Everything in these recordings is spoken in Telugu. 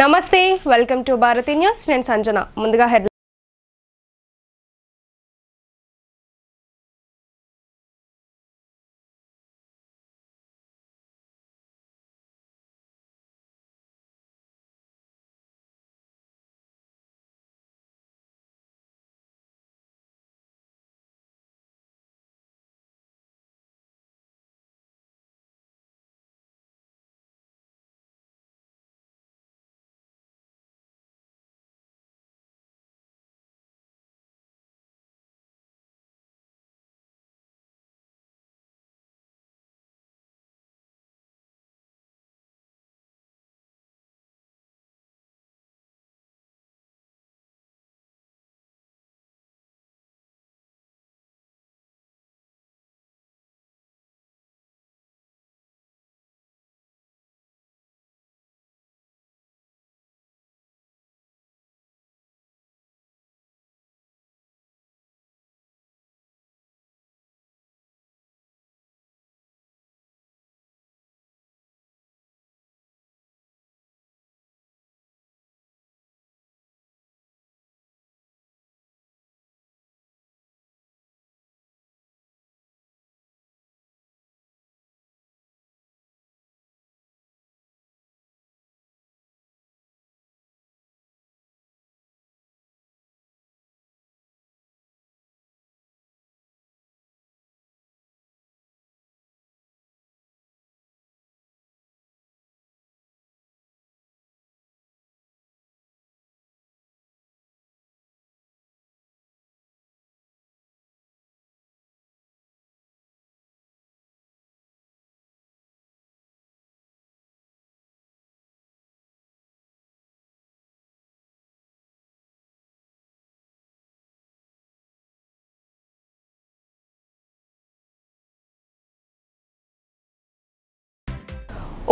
నమస్తే, వెల్కమ్ టు భారతి న్యూస్. నేను సంజన. ముందుగా హెడ్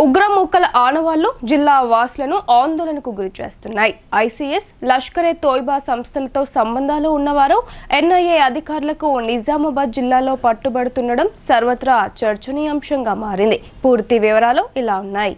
ఉగ్రమూకల ఆనవాళ్లు జిల్లా వాసులను ఆందోళనకు గురిచేస్తున్నాయి. ఐసీఎస్, లష్కరే తోయిబా సంస్థలతో సంబంధాలు ఉన్నవారు ఎన్ఐఏ అధికారులకు నిజామాబాద్ జిల్లాలో పట్టుబడుతుండడం సర్వత్రా చర్చనీయాంశంగా మారింది. పూర్తి వివరాలు ఇలా ఉన్నాయి.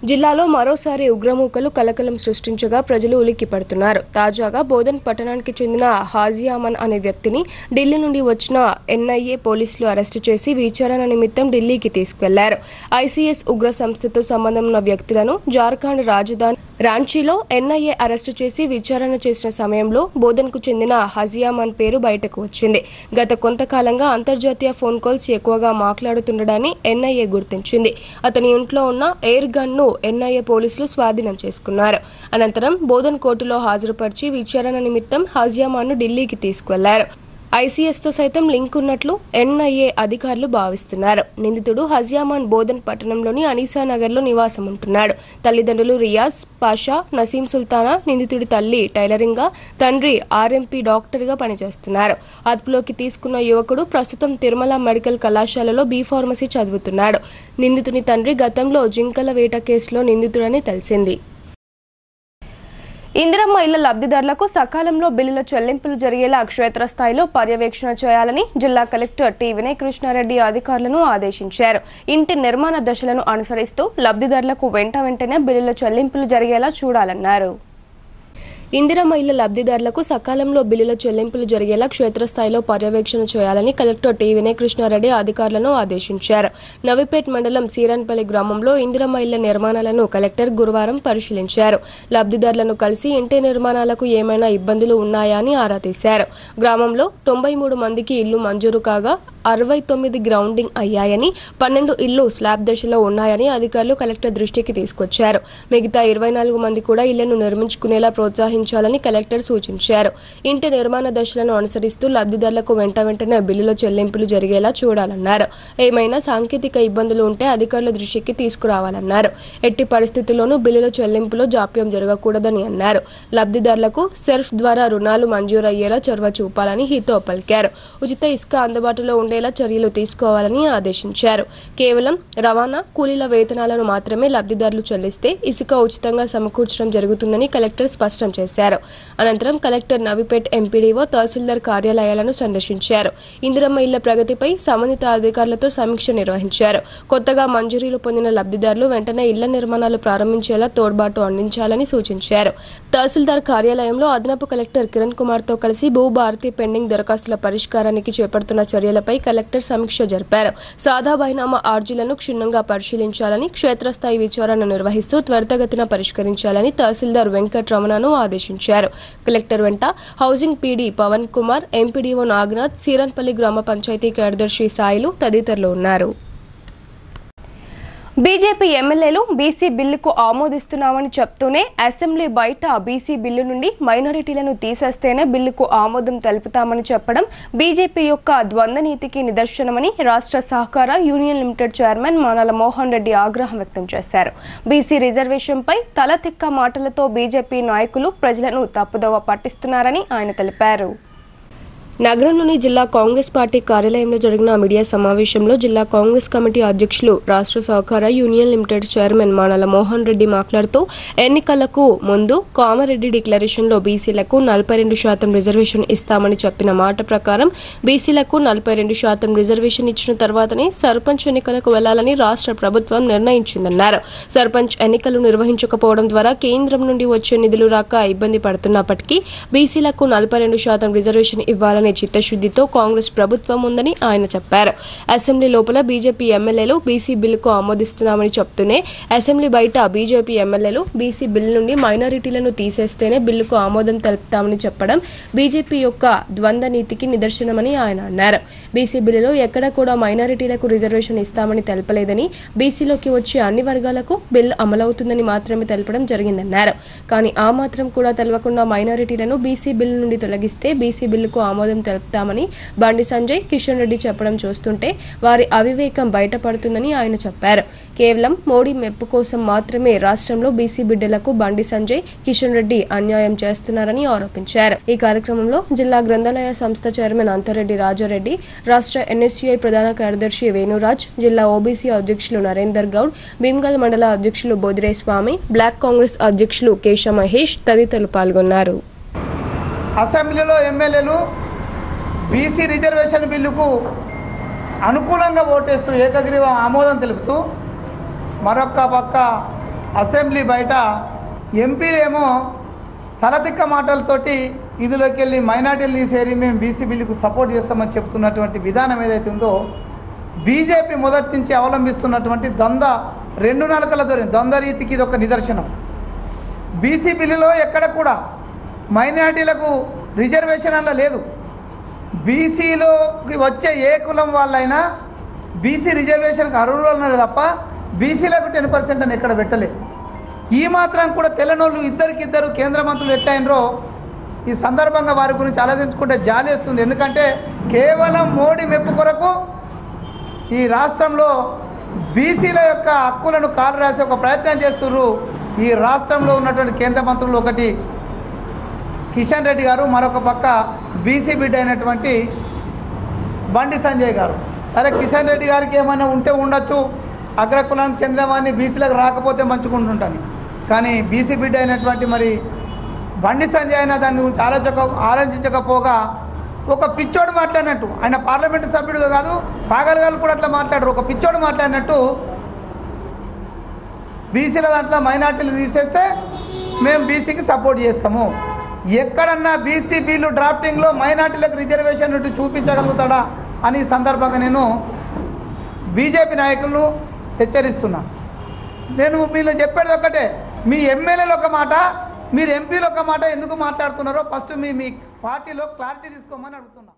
జిల్లాలో మరోసారి ఉగ్రమూకలు కలకలం సృష్టించగా ప్రజలు ఉలిక్కిపడుతున్నారు. తాజాగా బోధన్ పట్టణానికి చెందిన హాజీ అమన్ అనే వ్యక్తిని ఢిల్లీ నుండి వచ్చిన ఎన్ఐఏ పోలీసులు అరెస్టు చేసి విచారణ నిమిత్తం ఢిల్లీకి తీసుకెళ్లారు. ఐసీఎస్ ఉగ్ర సంస్థతో సంబంధం ఉన్న వ్యక్తులను జార్ఖండ్ రాజధాని రాంచీలో ఎన్ఐఏ అరెస్టు చేసి విచారణ చేసిన సమయంలో బోధన్కు చెందిన హాజీ అమన్ పేరు బయటకు వచ్చింది. గత కొంతకాలంగా అంతర్జాతీయ ఫోన్ కాల్స్ ఎక్కువగా మాట్లాడుతుండడాన్ని ఎన్ఐఏ గుర్తించింది. అతని ఇంట్లో ఉన్న ఎయిర్ గన్ను ఎన్ఐఏ పోలీసులు స్వాధీనం చేసుకున్నారు. అనంతరం బోధన్ కోర్టులో హాజరుపరిచి విచారణ నిమిత్తం హాజీ అమాన్ను ఢిల్లీకి తీసుకువెళ్లారు. ఐసీఎస్తో సైతం లింక్ ఉన్నట్లు ఎన్ఐఏ అధికారులు భావిస్తున్నారు. నిందితుడు హాజీ అమాన్ బోధన్ పట్టణంలోని అనీసానగర్లో నివాసం ఉంటున్నాడు. తల్లిదండ్రులు రియాజ్ పాషా, నసీం సుల్తానా, నిందితుడి తల్లి టైలరింగ్గా, తండ్రి ఆర్ఎంపీ డాక్టర్గా పనిచేస్తున్నారు. అదుపులోకి తీసుకున్న యువకుడు ప్రస్తుతం తిరుమల మెడికల్ కళాశాలలో బీఫార్మసీ చదువుతున్నాడు. నిందితుని తండ్రి గతంలో జింకల వేట కేసులో నిందితుడని తెలిసింది. ఇందిరమ్మ ఇళ్ల లబ్ధిదారులకు సకాలంలో బిల్లుల చెల్లింపులు జరిగేలా క్షేత్రస్థాయిలో పర్యవేక్షణ చేయాలని జిల్లా కలెక్టర్ టి వినయ్ కృష్ణారెడ్డి అధికారులను ఆదేశించారు. ఇంటి నిర్మాణ దశలను అనుసరిస్తూ లబ్ధిదారులకు వెంటనే బిల్లుల చెల్లింపులు జరిగేలా చూడాలన్నారు. ఇందిరమ్మ ఇళ్ల లబ్ధిదారులకు సకాలంలో బిల్లుల చెల్లింపులు జరిగేలా క్షేత్రస్థాయిలో పర్యవేక్షణ చేయాలని కలెక్టర్ టి వినయ్ కృష్ణారెడ్డి అధికారులను ఆదేశించారు. నవిపేట్ మండలం సీరన్పల్లి గ్రామంలో ఇందిరమ్మ ఇళ్ల నిర్మాణాలను కలెక్టర్ గురువారం పరిశీలించారు. లబ్ధిదారులను కలిసి ఇంటి నిర్మాణాలకు ఏమైనా ఇబ్బందులు ఉన్నాయా అని ఆరా తీశారు. గ్రామంలో 93 మందికి ఇల్లు మంజూరు కాగా 69 గ్రౌండింగ్ అయ్యాయని, 12 ఇళ్లు స్లాబ్ దశలో ఉన్నాయని అధికారులు కలెక్టర్ దృష్టికి తీసుకొచ్చారు. మిగతా 24 మంది కూడా ఇళ్లను నిర్మించుకునేలా ప్రోత్సహించాలని కలెక్టర్ సూచించారు. ఇంటి నిర్మాణ దశలను అనుసరిస్తూ లబ్ధిదారులకు వెంటనే బిల్లుల చెల్లింపులు జరిగేలా చూడాలన్నారు. ఏమైనా సాంకేతిక ఇబ్బందులు ఉంటే అధికారుల దృష్టికి తీసుకురావాలన్నారు. ఎట్టి పరిస్థితుల్లోనూ బిల్లుల చెల్లింపులో జాప్యం జరగకూడదని అన్నారు. లబ్ధిదారులకు సెర్ఫ్ ద్వారా రుణాలు మంజూరయ్యేలా చొరవ చూపాలని హితో పలికారు. ఉచిత ఇసుక అందుబాటులో ఉండేలా చర్యలు తీసుకోవాలని ఆదేశించారు. కేవలం రవాణా కూలీల వేతనాలను మాత్రమే లబ్ధిదారులు చెల్లిస్తే ఇసుక ఉచితంగా సమకూర్చడం జరుగుతుందని కలెక్టర్ స్పష్టం చేశారు. చేశారు. అనంతరం కలెక్టర్ నవిపేట్, ఎంపీడీఓ, తహసీల్దార్ కార్యాలయాలను సందర్శించారు. ఇందిరమ్మ ఇళ్ల ప్రగతిపై సంబంధిత అధికారులతో సమీక్ష నిర్వహించారు. కొత్తగా మంజూరీలు పొందిన లబ్ధిదారులు వెంటనే ఇళ్ల నిర్మాణాలు ప్రారంభించేలా తోడ్పాటు అందించాలని సూచించారు. తహసీల్దార్ కార్యాలయంలో అదనపు కలెక్టర్ కిరణ్ కుమార్ తో కలిసి భూభారతి పెండింగ్ దరఖాస్తుల పరిష్కారానికి చేపడుతున్న చర్యలపై కలెక్టర్ సమీక్ష జరిపారు. సాదా బైనామా ఆర్జీలను క్షుణ్ణంగా పరిశీలించాలని, క్షేత్రస్థాయి విచారణ నిర్వహిస్తూ త్వరితగతిన పరిష్కరించాలని తహసీల్దార్ వెంకటరమణను ఆదేశించారు. కలెక్టర్ వెంట housing PD Pavan Kumar, MPDO Naganath, Seeranpalli గ్రామ పంచాయతీ కార్యదర్శి సాయిలు తదితరులు ఉన్నారు. బీజేపీ ఎమ్మెల్యేలు బీసీ బిల్లుకు ఆమోదిస్తున్నామని చెప్తూనే అసెంబ్లీ బయట బీసీ బిల్లు నుండి మైనారిటీలను తీసేస్తేనే బిల్లుకు ఆమోదం తెలుపుతామని చెప్పడం బీజేపీ యొక్క ద్వంద్వ నీతికి నిదర్శనమని రాష్ట్ర సహకార union limited chairman Manala Mohan Reddy ఆగ్రహం వ్యక్తం చేశారు. బీసీ రిజర్వేషన్పై తలతిక్క మాటలతో బీజేపీ నాయకులు ప్రజలను తప్పుదోవ పట్టిస్తున్నారని ఆయన తెలిపారు. నగరంలోని జిల్లా కాంగ్రెస్ పార్టీ కార్యాలయంలో జరిగిన మీడియా సమావేశంలో జిల్లా కాంగ్రెస్ కమిటీ అధ్యక్షులు, రాష్ట్ర సహకార union limited chairman Manala Mohan Reddy మాట్లాడుతూ ఎన్నికలకు ముందు కామారెడ్డి డిక్లరేషన్లో బీసీలకు 42% రిజర్వేషన్ ఇస్తామని చెప్పిన మాట ప్రకారం బీసీలకు 42% రిజర్వేషన్ ఇచ్చిన తర్వాతనే సర్పంచ్ ఎన్నికలకు వెళ్లాలని రాష్ట్ర ప్రభుత్వం నిర్ణయించిందన్నారు. సర్పంచ్ ఎన్నికలు నిర్వహించకపోవడం ద్వారా కేంద్రం నుండి వచ్చే నిధులు రాక ఇబ్బంది పడుతున్నప్పటికీ బీసీలకు 42% రిజర్వేషన్ ఇవ్వాలని చిత్తశుద్ధితో కాంగ్రెస్ ప్రభుత్వం ఉందని ఆయన చెప్పారు. అసెంబ్లీ లోపల బీజేపీ ఎమ్మెల్యేలు బీసీ బిల్లుకు ఆమోదిస్తున్నామని చెప్తూనే అసెంబ్లీ బయట బీజేపీ ఎమ్మెల్యేలు బీసీ బిల్లు నుండి మైనారిటీలను తీసేస్తేనే బిల్లుకు ఆమోదం తెలుపుతామని చెప్పడం బీజేపీ యొక్క ద్వంద్వ నీతికి నిదర్శనమని ఆయన అన్నారు. బీసీ బిల్లులో ఎక్కడ కూడా మైనారిటీలకు రిజర్వేషన్ ఇస్తామని తెలపలేదని, బీసీలోకి వచ్చే అన్ని వర్గాలకు బిల్లు అమలవుతుందని మాత్రమే తెలపడం జరిగిందన్నారు. కానీ ఆ మాత్రం కూడా తెలవకుండా మైనారిటీలను బీసీ బిల్లు నుండి తొలగిస్తే బీసీ బిల్లుకు ఆమోదం తెలుపుతామని బండి సంజయ్, కిషన్ రెడ్డి చెప్పడం చూస్తుంటే వారి అవివేకం బయటపడుతుందని ఆయన చెప్పారు. కేవలం మోడీ మెప్పు కోసం మాత్రమే రాష్ట్రంలో బీసీ బిడ్డలకు బండి సంజయ్, కిషన్ రెడ్డి అన్యాయం చేస్తున్నారని ఆరోపించారు. ఈ కార్యక్రమంలో జిల్లా గ్రంథాలయ సంస్థ చైర్మన్ అంతరెడ్డి రాజారెడ్డి, రాష్ట్ర ఎన్ఎస్యుఐ ప్రధాన కార్యదర్శి వేణురాజ్, జిల్లా ఓబీసీ అధ్యక్షులు నరేందర్ గౌడ్, భీమ్గల్ మండల అధ్యక్షులు బొదిరే స్వామి, బ్లాక్ కాంగ్రెస్ అధ్యక్షులు కేశ మహేష్ తదితరులు పాల్గొన్నారు. అసెంబ్లీలో ఎమ్మెల్యేలు బీసీ రిజర్వేషన్ బిల్లుకు అనుకూలంగా ఓటేస్తూ ఏకగ్రీవ ఆమోదం తెలుపుతూ మరొక పక్క అసెంబ్లీ బయట ఎంపీలేమో తలతిక్క మాటలతోటి ఇదిలోకి వెళ్ళి మైనార్టీలు తీసేరి మేము బీసీ బిల్లుకు సపోర్ట్ చేస్తామని చెప్తున్నటువంటి విధానం ఏదైతే ఉందో బీజేపీ మొదటి నుంచి అవలంబిస్తున్నటువంటి రెండు నలకల ద్వంద్వ రీతికి ఇది ఒక నిదర్శనం. బీసీ బిల్లులో ఎక్కడ కూడా మైనార్టీలకు రిజర్వేషన్ అలా లేదు. బీసీలోకి వచ్చే ఏ కులం వాళ్ళైనా బీసీ రిజర్వేషన్కి అర్హులు ఉన్నారు తప్ప బీసీలకు 10% అని ఎక్కడ పెట్టలేదు. ఈ మాత్రం కూడా తెల్లనోళ్ళు ఇద్దరికిద్దరు కేంద్ర మంత్రులు ఎట్లయినరో ఈ సందర్భంగా వారి గురించి ఆలోచించుకుంటే జాలేస్తుంది. ఎందుకంటే కేవలం మోడీ మెప్పు కొరకు ఈ రాష్ట్రంలో బీసీల యొక్క హక్కులను కాలు రాసి ఒక ప్రయత్నం చేస్తున్నారు. ఈ రాష్ట్రంలో ఉన్నటువంటి కేంద్ర మంత్రులు ఒకటి కిషన్ రెడ్డి గారు, మరొక పక్క బీసీ బిడ్డ అయినటువంటి బండి సంజయ్ గారు. సరే, కిషన్ రెడ్డి గారికి ఏమైనా ఉంటే ఉండొచ్చు, అగ్రకులానికి చెందిన వారిని బీసీలకు రాకపోతే మంచుకుంటుంటాను. కానీ బీసీ బిడ్డ అయినటువంటి మరి బండి సంజయ్ అయినా దాని గురించి ఆలోచించకపోగా ఒక పిచ్చోడు మాట్లాడినట్టు, ఆయన పార్లమెంటు సభ్యుడుగా కాదు పాగలగాలు కూడా అట్లా మాట్లాడరు, ఒక పిచ్చోడు మాట్లాడినట్టు బీసీల దాంట్లో మైనార్టీలు తీసేస్తే మేము బీసీకి సపోర్ట్ చేస్తాము. ఎక్కడన్నా బీసీ బిల్లు డ్రాఫ్టింగ్లో మైనార్టీలకు రిజర్వేషన్ నుండి చూపించగలుగుతాడా అని సందర్భంగా నేను బీజేపీ నాయకులను హెచ్చరిస్తున్నాను. నేను వీళ్ళు చెప్పేది ఒకటే, మీ ఎమ్మెల్యేలు ఒక మాట, మీరు ఎంపీలు ఒక మాట ఎందుకు మాట్లాడుతున్నారో ఫస్ట్ మీ పార్టీలో క్లారిటీ తీసుకోమని అడుగుతున్నా.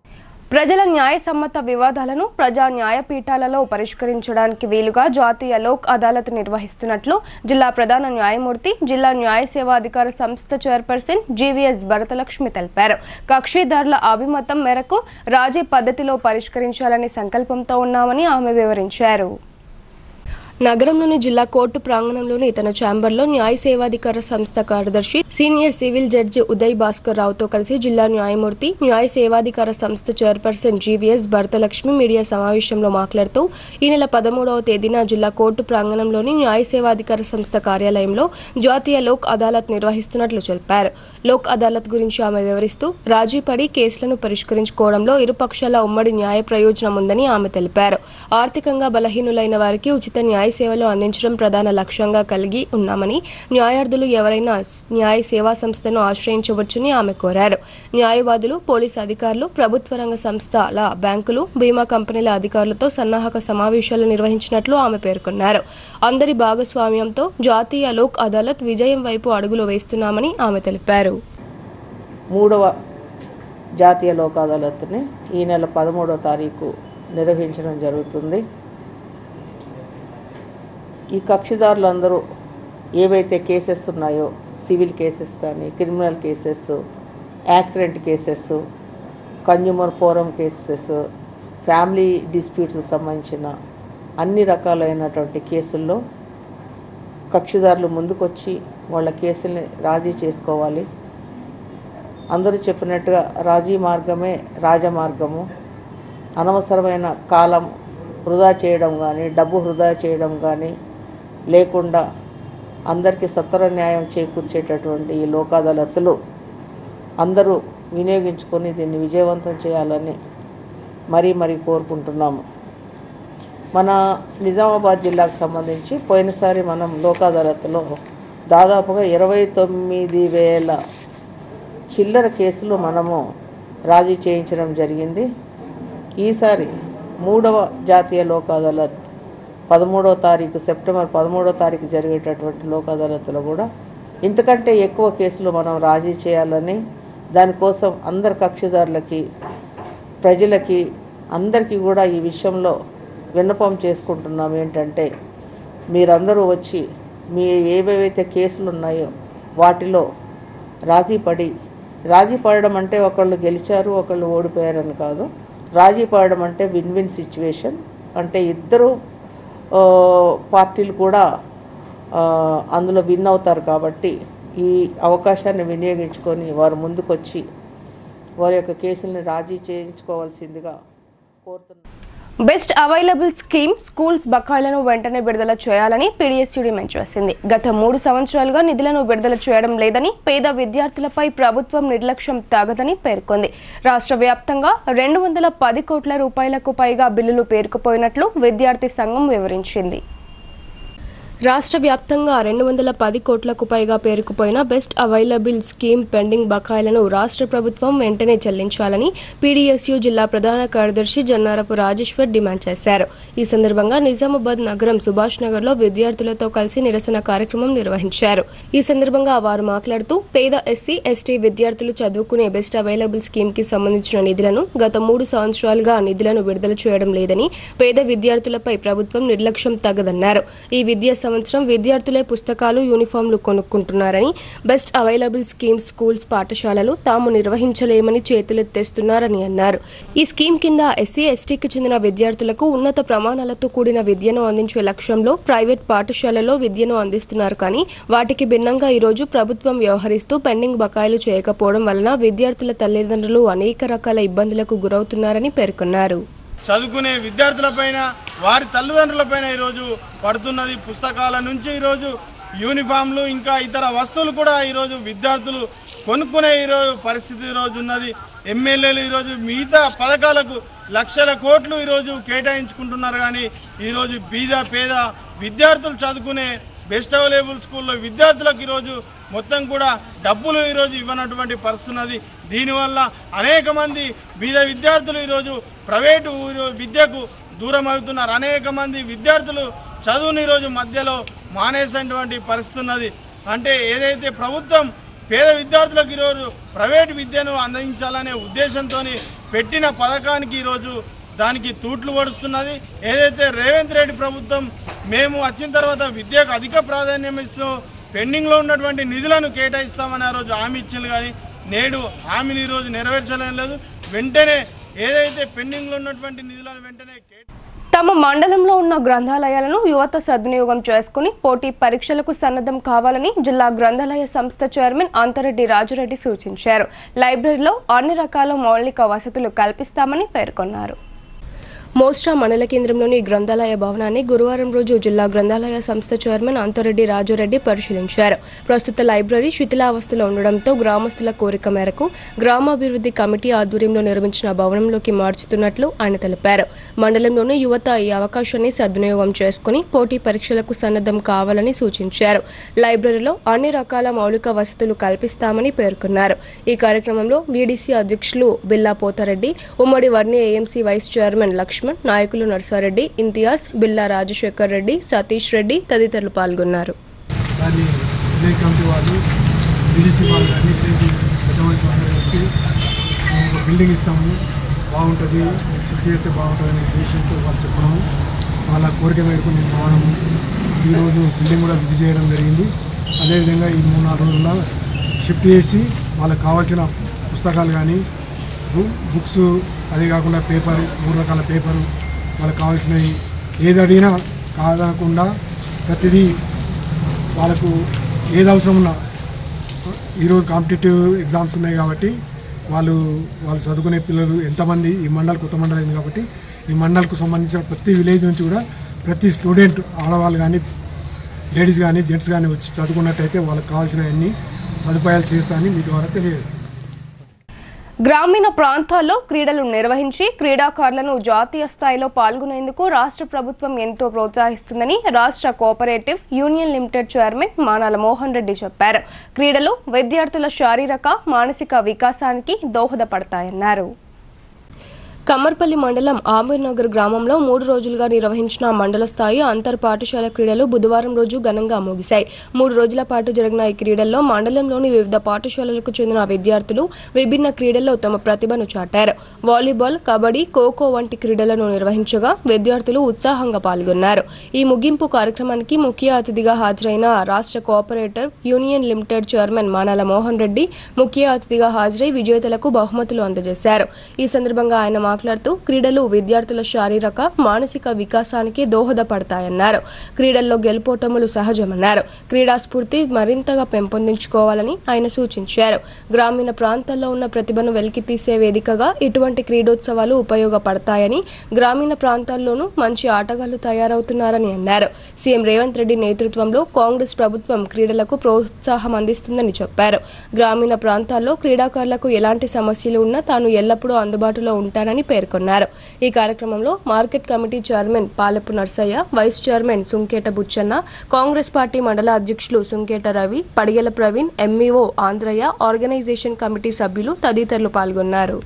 ప్రజల న్యాయసమ్మత వివాదాలను ప్రజా న్యాయపీఠాలలో పరిష్కరించడానికి వీలుగా జాతీయ లోక్ అదాలత్ నిర్వహిస్తున్నట్లు జిల్లా ప్రధాన న్యాయమూర్తి, జిల్లా న్యాయ సేవాధికార సంస్థ చైర్పర్సన్ జీవీఎస్ భరతలక్ష్మి తెలిపారు. కక్షిదారుల అభిమతం మేరకు రాజీ పద్ధతిలో పరిష్కరించాలనే సంకల్పంతో ఉన్నామని ఆమె వివరించారు. నగరంలోని జిల్లా కోర్టు ప్రాంగణంలోని తన ఛాంబర్లో న్యాయ సేవాధికార సంస్థ కార్యదర్శి, senior civil judge Uday Bhaskar రావుతో కలిసి జిల్లా న్యాయమూర్తి, న్యాయ సేవాధికార సంస్థ చైర్పర్సన్ జీవీఎస్ భరతలక్ష్మి మీడియా సమావేశంలో మాట్లాడుతూ ఈ నెల 13వ తేదీన జిల్లా కోర్టు ప్రాంగణంలోని న్యాయ సేవాధికార సంస్థ కార్యాలయంలో జాతీయ లోక్ అదాలత్ నిర్వహిస్తున్నట్లు తెలిపారు. లోక్ అదాలత్ గురించి ఆమె వివరిస్తూ రాజీ పడి కేసులను పరిష్కరించుకోవడంలో ఇరుపక్షాల ఉమ్మడి న్యాయ ప్రయోజనం ఉందని ఆమె తెలిపారు. ఆర్థికంగా బలహీనులైన వారికి ఉచిత న్యాయ సేవలు అందించడం ప్రధాన లక్ష్యంగా కలిగి ఉన్నామని, న్యాయార్థులు ఎవరైనా న్యాయ సేవా సంస్థను ఆశ్రయించవచ్చని ఆమె కోరారు. న్యాయవాదులు, పోలీసు అధికారులు, ప్రభుత్వ రంగ సంస్థల, బ్యాంకులు, బీమా కంపెనీల అధికారులతో సన్నాహక సమావేశాలు నిర్వహించినట్లు ఆమె పేర్కొన్నారు. అందరి భాగస్వామ్యంతో జాతీయ లోక్ అదాలత్ విజయం వైపు అడుగులు వేస్తున్నామని ఆమె తెలిపారు. 3వ జాతీయ లోక్ అదాలత్ని ఈ నెల 13వ తారీఖు నిర్వహించడం జరుగుతుంది. ఈ కక్షిదారులందరూ ఏవైతే కేసెస్ ఉన్నాయో, సివిల్ కేసెస్ కానీ, criminal cases, accident cases, consumer forum cases, family disputes సంబంధించిన అన్ని రకాలైనటువంటి కేసుల్లో కక్షిదారులు ముందుకొచ్చి వాళ్ళ కేసుల్ని రాజీ చేసుకోవాలి. అందరూ చెప్పినట్టుగా రాజీ మార్గమే రాజమార్గము. అనవసరమైన కాలం వృధా చేయడం కానీ, డబ్బు వృధా చేయడం కానీ లేకుండా అందరికీ సత్వర న్యాయం చేకూర్చేటటువంటి ఈ లోక్ అదాలత్లు అందరూ వినియోగించుకొని దీన్ని విజయవంతం చేయాలని మరీ కోరుకుంటున్నాము. మన నిజామాబాద్ జిల్లాకు సంబంధించి పోయినసారి మనం లోక్ అదాలత్లో దాదాపుగా 29,000 చిల్లర కేసులు మనము రాజీ చేయించడం జరిగింది. ఈసారి 3వ జాతీయ లోక్ అదాలత్ 13వ తారీఖు సెప్టెంబర్ 13వ తారీఖు జరిగేటటువంటి లోక్ అదాలత్లో కూడా ఇంతకంటే ఎక్కువ కేసులు మనం రాజీ చేయాలని, దానికోసం అందరి కక్షిదారులకి, ప్రజలకి, అందరికీ కూడా ఈ విషయంలో విన్నపం చేసుకుంటున్నాం. ఏంటంటే మీరందరూ వచ్చి మీ ఏవేవైతే కేసులు ఉన్నాయో వాటిలో రాజీ పడడం అంటే ఒకళ్ళు గెలిచారు, ఒకళ్ళు ఓడిపోయారని కాదు. రాజీ పడడం అంటే విన్ విన్ సిచ్యువేషన్, అంటే ఇద్దరు పార్టీలు కూడా అందులో విన్ అవుతారు. కాబట్టి ఈ అవకాశాన్ని వినియోగించుకొని వారు ముందుకొచ్చి వారి యొక్క కేసుల్ని రాజీ చేయించుకోవాల్సిందిగా కోరుతున్నాను. బెస్ట్ అవైలబుల్ స్కీమ్ స్కూల్స్ బకాయిలను వెంటనే విడుదల చేయాలని పీడీఎస్యూ డిమాండ్ చేసింది. గత 3 సంవత్సరాలుగా నిధులను విడుదల చేయడం లేదని, పేద విద్యార్థులపై ప్రభుత్వం నిర్లక్ష్యం తాగదని పేర్కొంది. రాష్ట్ర వ్యాప్తంగా 210 కోట్ల రూపాయలకు పైగా బిల్లులు పేరుకుపోయినట్లు విద్యార్థి సంఘం వివరించింది. రాష్ట్ర వ్యాప్తంగా 210 కోట్లకు పైగా పేరుకుపోయిన బెస్ట్ అవైలబుల్ స్కీమ్ పెండింగ్ బకాయిలను రాష్ట్ర ప్రభుత్వం వెంటనే చెల్లించాలని పీడీఎస్యూ జిల్లా ప్రధాన కార్యదర్శి జన్నారపు రాజేశ్వర్ డిమాండ్ చేశారు. ఈ సందర్భంగా నిజామాబాద్ నగరం సుభాష్ నగర్లో విద్యార్థులతో కలిసి నిరసన కార్యక్రమం నిర్వహించారు. ఈ సందర్భంగా వారు మాట్లాడుతూ పేద ఎస్సీ, ఎస్టీ విద్యార్థులు చదువుకునే బెస్ట్ అవైలబుల్ స్కీమ్ కి సంబంధించిన నిధులను గత 3 సంవత్సరాలుగా నిధులను విడుదల చేయడం లేదని, పేద విద్యార్థులపై ప్రభుత్వం నిర్లక్ష్యం తగదన్నారు. ఈ విద్యా సంవత్సరం విద్యార్థులే పుస్తకాలు, యూనిఫామ్లు కొనుక్కుంటున్నారని, బెస్ట్ అవైలబుల్ స్కీమ్ స్కూల్స్, పాఠశాలలు తాము నిర్వహించలేమని చేతులెత్తేస్తున్నారని అన్నారు. ఈ స్కీమ్ కింద ఎస్సీ, ఎస్టీకి చెందిన విద్యార్థులకు ఉన్నత ప్రమాణాలతో కూడిన విద్యను అందించే లక్ష్యంలో ప్రైవేట్ పాఠశాలలో విద్యను అందిస్తున్నారు. కానీ వాటికి భిన్నంగా ఈరోజు ప్రభుత్వం వ్యవహరిస్తూ పెండింగ్ బకాయిలు చేయకపోవడం వలన విద్యార్థుల తల్లిదండ్రులు అనేక రకాల ఇబ్బందులకు గురవుతున్నారని పేర్కొన్నారు. చదువుకునే విద్యార్థులపైన, వారి తల్లిదండ్రులపైన ఈరోజు పడుతున్నది. పుస్తకాల నుంచి ఈరోజు యూనిఫామ్లు, ఇంకా ఇతర వస్తువులు కూడా ఈరోజు విద్యార్థులు కొనుక్కునే ఈరోజు పరిస్థితి ఈరోజు ఉన్నది. ఎమ్మెల్యేలు ఈరోజు మిగతా పథకాలకు లక్షల కోట్లు ఈరోజు కేటాయించుకుంటున్నారు. కానీ ఈరోజు పేద విద్యార్థులు చదువుకునే బెస్ట్ అవైలబుల్ స్కూల్లో విద్యార్థులకు ఈరోజు మొత్తం కూడా డబ్బులు ఈరోజు ఇవ్వనటువంటి పరిస్థితి ఉన్నది. దీనివల్ల అనేక మంది బీద విద్యార్థులు ఈరోజు ప్రైవేటు విద్యకు దూరం అవుతున్నారు. అనేక మంది విద్యార్థులు చదువుని ఈరోజు మధ్యలో మానేసినటువంటి పరిస్థితి ఉన్నది. అంటే ఏదైతే ప్రభుత్వం పేద విద్యార్థులకు ఈరోజు ప్రైవేటు విద్యను అందించాలనే ఉద్దేశంతో పెట్టిన పథకానికి ఈరోజు దానికి తూట్లు పడుతున్నది. ఏదైతే రేవంత్ రెడ్డి ప్రభుత్వం మేము వచ్చిన తర్వాత విద్యకు అధిక ప్రాధాన్యం ఇస్తూ పెండింగ్లో ఉన్నటువంటి నిధులను కేటాయిస్తామని ఆ రోజు హామీ ఇచ్చింది. కానీ నేడు హామీని ఈరోజు నెరవేర్చడం లేదు. వెంటనే ఏదైతే పెండింగ్లో ఉన్నటువంటి నిధులను వెంటనే తమ మండలంలో ఉన్న గ్రంథాలయాలను యువత సద్వినియోగం చేసుకుని పోటీ పరీక్షలకు సన్నద్ధం కావాలని జిల్లా గ్రంథాలయ సంస్థ చైర్మన్ అంతరెడ్డి రాజురెడ్డి సూచించారు. లైబ్రరీలో అన్ని రకాల మౌలిక వసతులు కల్పిస్తామని పేర్కొన్నారు. మోస్ట్రా మండల కేంద్రంలోని గ్రంథాలయ భవనాన్ని గురువారం రోజు జిల్లా గ్రంథాలయ సంస్థ చైర్మన్ అంతరెడ్డి రాజురెడ్డి పరిశీలించారు. ప్రస్తుత లైబ్రరీ శిథిలావస్థలో ఉండడంతో గ్రామస్తుల కోరిక మేరకు గ్రామాభివృద్ధి కమిటీ ఆధ్వర్యంలో నిర్మించిన భవనంలోకి మార్చుతున్నట్లు ఆయన తెలిపారు. మండలంలోని యువత ఈ అవకాశాన్ని సద్వినియోగం చేసుకుని పోటీ పరీక్షలకు సన్నద్ధం కావాలని సూచించారు. లైబ్రరీలో అన్ని రకాల మౌలిక వసతులు కల్పిస్తామని పేర్కొన్నారు. ఈ కార్యక్రమంలో వీడీసీ అధ్యక్షులు బిల్లా పోతారెడ్డి, ఉమ్మడి వర్ణి ఏఎంసీ వైస్ చైర్మన్ లక్ష్మణ్, నాయకులు నర్సారెడ్డి, ఇంతియాజ్, బిల్లా రాజశేఖర్ రెడ్డి, సతీష్ రెడ్డి తదితరులు పాల్గొన్నారు. బిల్డింగ్ ఇస్తాము, బాగుంటుంది, షిఫ్ట్ చేస్తే బాగుంటుంది అనే ఉద్దేశంతో వాళ్ళు చెప్పడము, వాళ్ళ కోరిక మేరకు నేను భవనము ఈరోజు బిల్డింగ్ కూడా విజిట్ చేయడం జరిగింది. అదేవిధంగా ఈ 3-4 రోజుల్లో షిఫ్ట్ చేసి వాళ్ళకి కావాల్సిన పుస్తకాలు కానీ బుక్స్, అదే కాకుండా పేపర్, 3 రకాల పేపరు, వాళ్ళకి కావాల్సినవి ఏది అడిగినా కాదనకుండా ప్రతిదీ వాళ్ళకు ఏది అవసరం ఉన్నా, ఈరోజు కాంపిటేటివ్ ఎగ్జామ్స్ ఉన్నాయి కాబట్టి వాళ్ళు చదువుకునే పిల్లలు ఎంతమంది ఈ మండల్ కొత్త మండలం అయింది కాబట్టి ఈ మండల్కు సంబంధించిన ప్రతి విలేజ్ నుంచి కూడా ప్రతి స్టూడెంట్, ఆడవాళ్ళు కానీ లేడీస్ కానీ జెంట్స్ కానీ వచ్చి చదువుకున్నట్టయితే వాళ్ళకి కావాల్సిన అన్ని సదుపాయాలు చేస్తానని మీ ద్వారా తెలియజేస్తాను. గ్రామీణ ప్రాంతాల్లో క్రీడలు నిర్వహించి క్రీడాకారులను జాతీయ స్థాయిలో పాల్గొనేందుకు రాష్ట్ర ప్రభుత్వం ఎంతో ప్రోత్సహిస్తుందని రాష్ట్ర cooperative union limited chairman Manala Mohan Reddy చెప్పారు. క్రీడలు విద్యార్థుల శారీరక, మానసిక వికాసానికి దోహదపడతాయన్నారు. కమ్మర్పల్లి మండలం ఆమీర్నగర్ గ్రామంలో 3 రోజులుగా నిర్వహించిన మండల స్థాయి అంతర్ పాఠశాల క్రీడలు బుధవారం రోజు ఘనంగా ముగిశాయి. 3 రోజుల పాటు జరిగిన ఈ క్రీడల్లో మండలంలోని వివిధ పాఠశాలలకు చెందిన విద్యార్థులు విభిన్న క్రీడల్లో తమ ప్రతిభను చాటారు. వాలీబాల్, కబడ్డీ, ఖోఖో వంటి క్రీడలను నిర్వహించగా విద్యార్థులు ఉత్సాహంగా పాల్గొన్నారు. ఈ ముగింపు కార్యక్రమానికి ముఖ్య అతిథిగా హాజరైన రాష్ట్ర cooperative union limited chairman Manala Mohan Reddy ముఖ్య అతిథిగా హాజరై విజేతలకు బహుమతులు అందజేశారు. ఈ సందర్భంగా ఆయన మాట్లాడుతూ క్రీడలు విద్యార్థుల శారీరక, మానసిక వికాసానికి దోహదపడతాయన్నారు. క్రీడల్లో గెలుపోటములు సహజమన్నారు. క్రీడా స్ఫూర్తి మరింతగా పెంపొందించుకోవాలని ఆయన సూచించారు. గ్రామీణ ప్రాంతాల్లో ఉన్న ప్రతిభను వెలికితీసే వేదికగా ఇటువంటి క్రీడోత్సవాలు ఉపయోగపడతాయని, గ్రామీణ ప్రాంతాల్లోనూ మంచి ఆటగాళ్లు తయారవుతున్నారని అన్నారు. సీఎం రేవంత్ రెడ్డి నేతృత్వంలో కాంగ్రెస్ ప్రభుత్వం క్రీడలకు ప్రోత్సాహం అందిస్తుందని చెప్పారు. గ్రామీణ ప్రాంతాల్లో క్రీడాకారులకు ఎలాంటి సమస్యలు ఉన్నా తాను ఎల్లప్పుడూ అందుబాటులో ఉంటానని పేర్కొన్నారు. ఈ కార్యక్రమంలో market committee chairman Palepu Narsaiah, vice chairman Sunketa Buchanna, Congress party మండల అధ్యక్షులు Sunketa Ravi, Padigela Praveen, MEO Andhraiah, organization committee సభ్యులు తదితరులు పాల్గొన్నారు.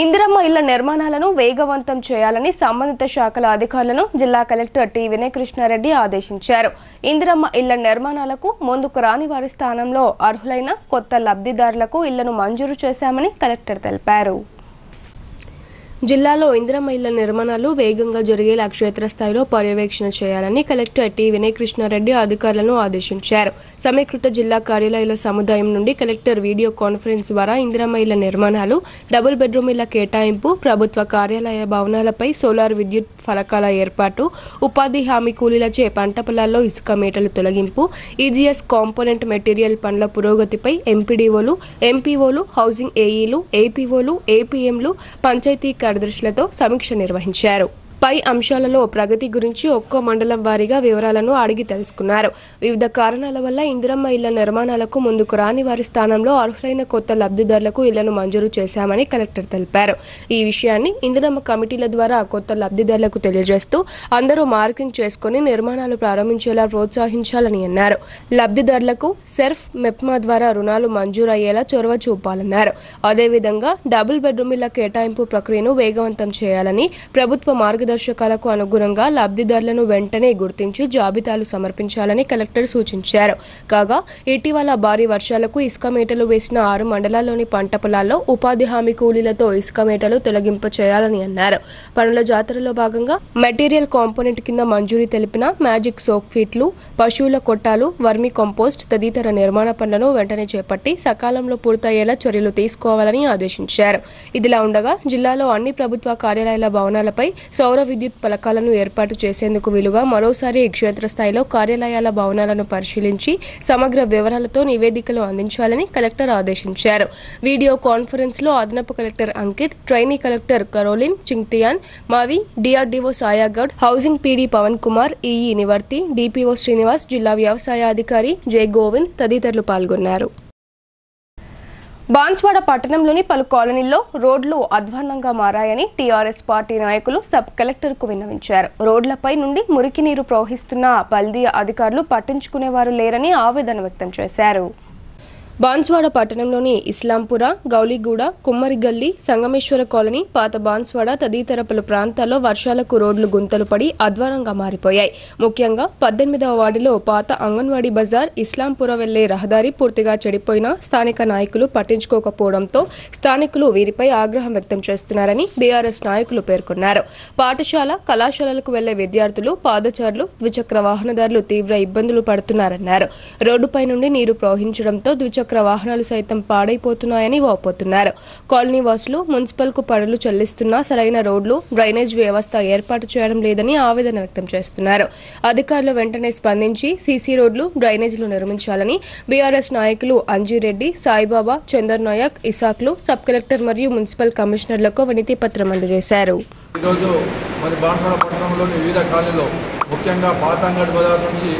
ఇందిరమ్మ ఇళ్ల నిర్మాణాలను వేగవంతం చేయాలని సంబంధిత శాఖల అధికారులను జిల్లా కలెక్టర్ టి వినయకృష్ణారెడ్డి ఆదేశించారు. ఇందిరమ్మ ఇళ్ల నిర్మాణాలకు ముందుకు రాని వారి స్థానంలో అర్హులైన కొత్త లబ్ధిదారులకు ఇళ్లను మంజూరు చేశామని కలెక్టర్ తెలిపారు. జిల్లాలో ఇందిరమ్మ ఇళ్ల నిర్మాణాలు వేగంగా జరిగేలా క్షేత్రస్థాయిలో పర్యవేక్షణ చేయాలని కలెక్టర్ టి వినయ్ కృష్ణారెడ్డి అధికారులను ఆదేశించారు. సమీకృత జిల్లా కార్యాలయాల సముదాయం నుండి కలెక్టర్ వీడియో కాన్ఫరెన్స్ ద్వారా ఇందిరమ్మ ఇళ్ల నిర్మాణాలు, డబుల్ బెడ్రూమ్ ఇళ్ల కేటాయింపు, ప్రభుత్వ కార్యాలయ భవనాలపై సోలార్ విద్యుత్ ఫలకాల ఏర్పాటు, ఉపాధి హామీ కూలీలచే పంట పొలాల్లో ఇసుక మేటలు తొలగింపు, ఈజీఎస్ కాంపోనెంట్ మెటీరియల్ పనుల పురోగతిపై ఎంపీడీఓలు, ఎంపీఓలు, హౌసింగ్ ఏఈలు, ఏపీఓలు, ఏపీఎంలు, పంచాయతీ కార్యదర్శులతో సమీక్ష నిర్వహించారు. పై అంశాలలో ప్రగతి గురించి ఒక్కో మండలం వారీగా వివరాలను అడిగి తెలుసుకున్నారు. వివిధ కారణాల వల్ల ఇందిరమ్మ ఇళ్ల నిర్మాణాలకు ముందుకు రాని వారి స్థానంలో అర్హులైన కొత్త లబ్ధిదారులకు ఇళ్లను మంజూరు చేశామని కలెక్టర్ తెలిపారు. ఈ విషయాన్ని ఇందిరమ్మ కమిటీల ద్వారా కొత్త లబ్ధిదారులకు తెలియజేస్తూ అందరూ మార్కింగ్ చేసుకుని నిర్మాణాలు ప్రారంభించేలా ప్రోత్సహించాలని అన్నారు. లబ్ధిదారులకు సెర్ఫ్ మెప్మా ద్వారా రుణాలు మంజూరు అయ్యేలా చొరవ చూపాలన్నారు. అదేవిధంగా డబుల్ బెడ్రూమ్ ఇళ్ల కేటాయింపు ప్రక్రియను వేగవంతం చేయాలని, ప్రభుత్వ మార్గదర్శకాలకు అనుగుణంగా లబ్ధిదారులను వెంటనే గుర్తించి జాబితాలు సమర్పించాలని కలెక్టర్ సూచించారు. కాగా ఇటీవల భారీ వర్షాలకు ఇసుక మేటలు వేసిన 6 మండలాల్లోని పంట పొలాల్లో ఉపాధి హామీ కూలీలతో ఇసుక మేటలు తొలగింపు చేయాలని అన్నారు. పనుల జాతరలో భాగంగా మెటీరియల్ కాంపోనెంట్ కింద మంజూరీ తెలిపిన మ్యాజిక్ సోక్ ఫీట్లు, పశువుల కొట్టాలు, వర్మి కంపోస్ట్ తదితర నిర్మాణ పనులను వెంటనే చేపట్టి సకాలంలో పూర్తయ్యేలా చర్యలు తీసుకోవాలని ఆదేశించారు. ఇదిలా ఉండగా జిల్లాలో అన్ని ప్రభుత్వ కార్యాలయాల భవనాలపై సౌర విద్యుత్ పలకాలను ఏర్పాటు చేసేందుకు వీలుగా మరోసారి క్షేత్రస్థాయిలో కార్యాలయాల భవనాలను పరిశీలించి సమగ్ర వివరాలతో నివేదికలు అందించాలని కలెక్టర్ ఆదేశించారు. వీడియో కాన్ఫరెన్స్ లో అదనపు collector Ankit, trainee collector Caroline Chingthian, Mawii, DRDO Sayagoud, housing PD Pavan Kumar, EE Nivarthi, DPO Srinivas, జిల్లా వ్యవసాయ అధికారి జై గోవింద్ తదితరులు పాల్గొన్నారు. బాన్స్వాడ పట్టణంలోని పలు కాలనీల్లో రోడ్లు అధ్వాన్నంగా మారాయని టీఆర్ఎస్ పార్టీ నాయకులు సబ్ కలెక్టర్కు విన్నవించారు. రోడ్లపై నుండి మురికి నీరు ప్రవహిస్తున్న బల్దియా అధికారులు పట్టించుకునేవారు లేరని ఆవేదన వ్యక్తం చేశారు. బాన్స్వాడ పట్టణంలోని ఇస్లాంపుర, గౌలిగూడ, కుమ్మరిగల్లి, సంగమేశ్వర కాలనీ, పాత బాన్స్వాడ తదితర పలు ప్రాంతాల్లో వర్షాలకు రోడ్లు గుంతలు పడి అధ్వానంగా మారిపోయాయి. ముఖ్యంగా 18వ వార్డులో పాత అంగన్వాడీ బజార్, ఇస్లాంపుర వెళ్లే రహదారి పూర్తిగా చెడిపోయినా స్థానిక నాయకులు పట్టించుకోకపోవడంతో స్థానికులు వీరిపై ఆగ్రహం వ్యక్తం చేస్తున్నారని బీఆర్ఎస్ నాయకులు పేర్కొన్నారు. పాఠశాల, కళాశాలలకు వెళ్లే విద్యార్థులు, పాదచారులు, ద్విచక్ర వాహనదారులు తీవ్ర ఇబ్బందులు పడుతున్నారన్నారు. రోడ్డుపై నుండి నీరు ప్రవహించడంతో ద్విచక్ర వాహనాలు సైతం పాడైపోతున్నాయని వాపోతున్నారు. కాలనీ వాసులు మున్సిపల్కు పనులు చెల్లిస్తున్నా సరైన రోడ్లు, డ్రైనేజ్ వ్యవస్థ ఏర్పాటు చేయడం లేదని ఆవేదన వ్యక్తం చేస్తున్నారు. అధికారులు వెంటనే స్పందించి సీసీ రోడ్లు, డ్రైనేజీలు నిర్మించాలని బీఆర్ఎస్ నాయకులు అంజీరెడ్డి, సాయిబాబా, చందర్ నాయక్, ఇసాక్లు సబ్ కలెక్టర్ మరియు మున్సిపల్ కమిషనర్లకు వినతి పత్రం అందజేశారు. ఈరోజు మరి బాన్స్వాడ పట్టణంలోని వివిధ కాలనీలో ముఖ్యంగా పాత అంగడి బజార్ నుంచి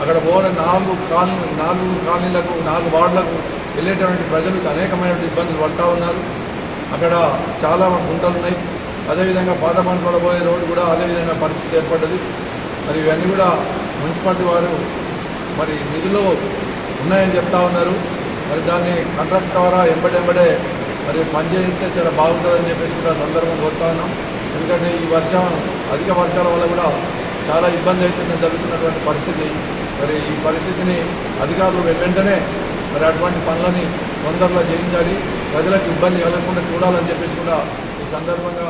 అక్కడ పోయిన 4 కాలనీలకు 4 వార్డులకు వెళ్ళేటువంటి ప్రజలకు అనేకమైన ఇబ్బందులు పడుతూ ఉన్నారు. అక్కడ చాలా గుంటలు ఉన్నాయి. అదేవిధంగా పాత బాన్స్వాడ పోయే రోడ్డు కూడా అదేవిధంగా పరిస్థితి ఏర్పడ్డది. మరి ఇవన్నీ కూడా మున్సిపాలిటీ వారు మరి నిధులు ఉన్నాయని చెప్తా ఉన్నారు. మరి దాన్ని కాంట్రాక్ట్ ద్వారా ఎంబడే మరి పనిచేస్తే చాలా బాగుంటుందని చెప్పేసి కూడా సందర్భం కోరుతా ఉన్నాం. ఎందుకంటే ఈ అధిక వర్షాల వల్ల కూడా చాలా ఇబ్బంది అవుతుందని జరుగుతున్నటువంటి పరిస్థితి. మరి ఈ పరిస్థితిని అధికారులు వెంటనే మరి అటువంటి పనులని తొందరలో చేయించాలి, ప్రజలకు ఇబ్బంది కలగకుండా చూడాలని చెప్పేసి కూడా ఈ సందర్భంగా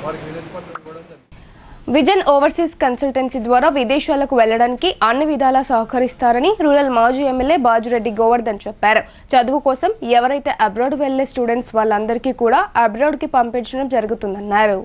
వారికి వినతి పత్రం కూడా జరిగింది. విజన్ ఓవర్సీస్ కన్సల్టెన్సీ ద్వారా విదేశాలకు వెళ్లడానికి అన్ని విధాలా సహకరిస్తారని రూరల్ మాజీ ఎమ్మెల్యే బాజురెడ్డి గోవర్ధన్ చెప్పారు. చదువు కోసం ఎవరైతే అబ్రాడ్ వెళ్లే స్టూడెంట్స్ వాళ్ళందరికీ కూడా అబ్రాడ్కి పంపించడం జరుగుతుందన్నారు.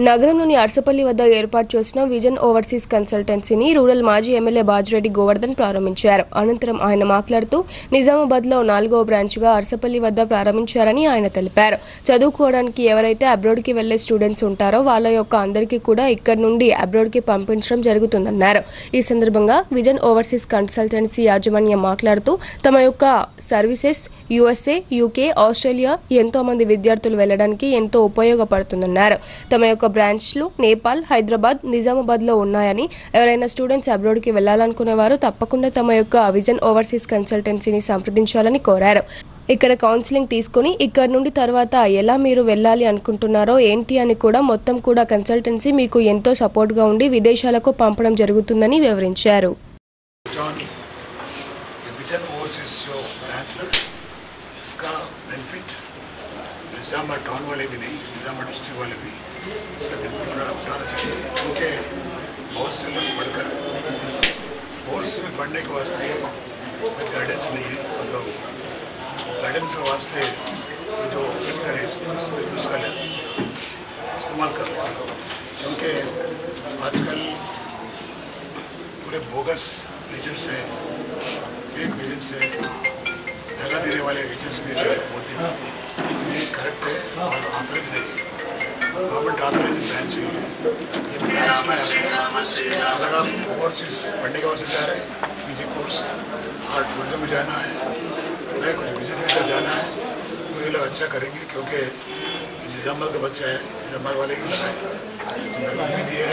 నగరంలోని అర్సపల్లి వద్ద ఏర్పాటు చేసిన విజన్ ఓవర్సీస్ కన్సల్టెన్సీని రూరల్ మాజీ ఎమ్మెల్యే బాజిరెడ్డి గోవర్ధన్ ప్రారంభించారు. అనంతరం ఆయన మాట్లాడుతూ నిజామాబాద్లో 4వ బ్రాంచ్గా అర్సపల్లి వద్ద ప్రారంభించారని ఆయన తెలిపారు. చదువుకోవడానికి ఎవరైతే అబ్రాడ్కి వెళ్లే స్టూడెంట్స్ ఉంటారో వాళ్ళ యొక్క అందరికీ కూడా ఇక్కడి నుండి అబ్రాడ్కి పంపించడం జరుగుతుందన్నారు. ఈ సందర్భంగా విజన్ ఓవర్సీస్ కన్సల్టెన్సీ యాజమాన్యం మాట్లాడుతూ తమ యొక్క సర్వీసెస్ యుఎస్ఏ, యూకే, ఆస్ట్రేలియా ఎంతో మంది విద్యార్థులు వెళ్లడానికి ఎంతో ఉపయోగపడుతుందన్నారు. తమ యొక్క బ్రాంచ్లు నేపాల్, హైదరాబాద్, నిజామాబాద్లో ఉన్నాయని ఎవరైనా స్టూడెంట్స్ అబ్రాడ్కి వెళ్లాలనుకునేవారు తప్పకుండా తమ యొక్క విజన్ ఓవర్సీస్ కన్సల్టెన్సీని సంప్రదించాలని కోరారు. ఇక్కడ కౌన్సిలింగ్ తీసుకుని ఇక్కడ నుండి తర్వాత ఎలా మీరు వెళ్ళాలి అనుకుంటున్నారో ఏంటి అని కూడా మొత్తం కూడా కన్సల్టెన్సీ మీకు ఎంతో సపోర్ట్గా ఉండి విదేశాలకు పంపడం జరుగుతుందని వివరించారు. निज़ामाबाद टाउन वाले भी नहीं, निज़ामाबाद डिस्ट्रिक्ट वाले भी इसका बिल्कुल बड़ा उठाना चाहिए, क्योंकि बहुत से लोग पढ़कर कोर्स में पढ़ने के वास्ते गाइडेंस नहीं है। सब लोग गाइडेंस के वास्ते जो फिल्टर है इसको यूज़ कर लें, इस्तेमाल कर लें, क्योंकि आजकल पूरे बोगस एजेंट्स हैं, फेक एजेंट्स हैं, धगा देने वाले एजेंट्स भी होते हैं। ये करेक्ट है और ऑथराइज नहीं है, गवर्नमेंट ऑथराइज ब्रांच चाहिए। अगर आप ओवरसीज पढ़ने के वास्ते जा रहे हैं, पीजी कोर्स और टूरिज्म में जाना है, नहीं कुछ बिजनेस में जाना है, तो ये लोग अच्छा करेंगे, क्योंकि निज़ामाबाद का बच्चा है, निज़ामाबाद वाले ही लगाए। तो मेरी उम्मीद ये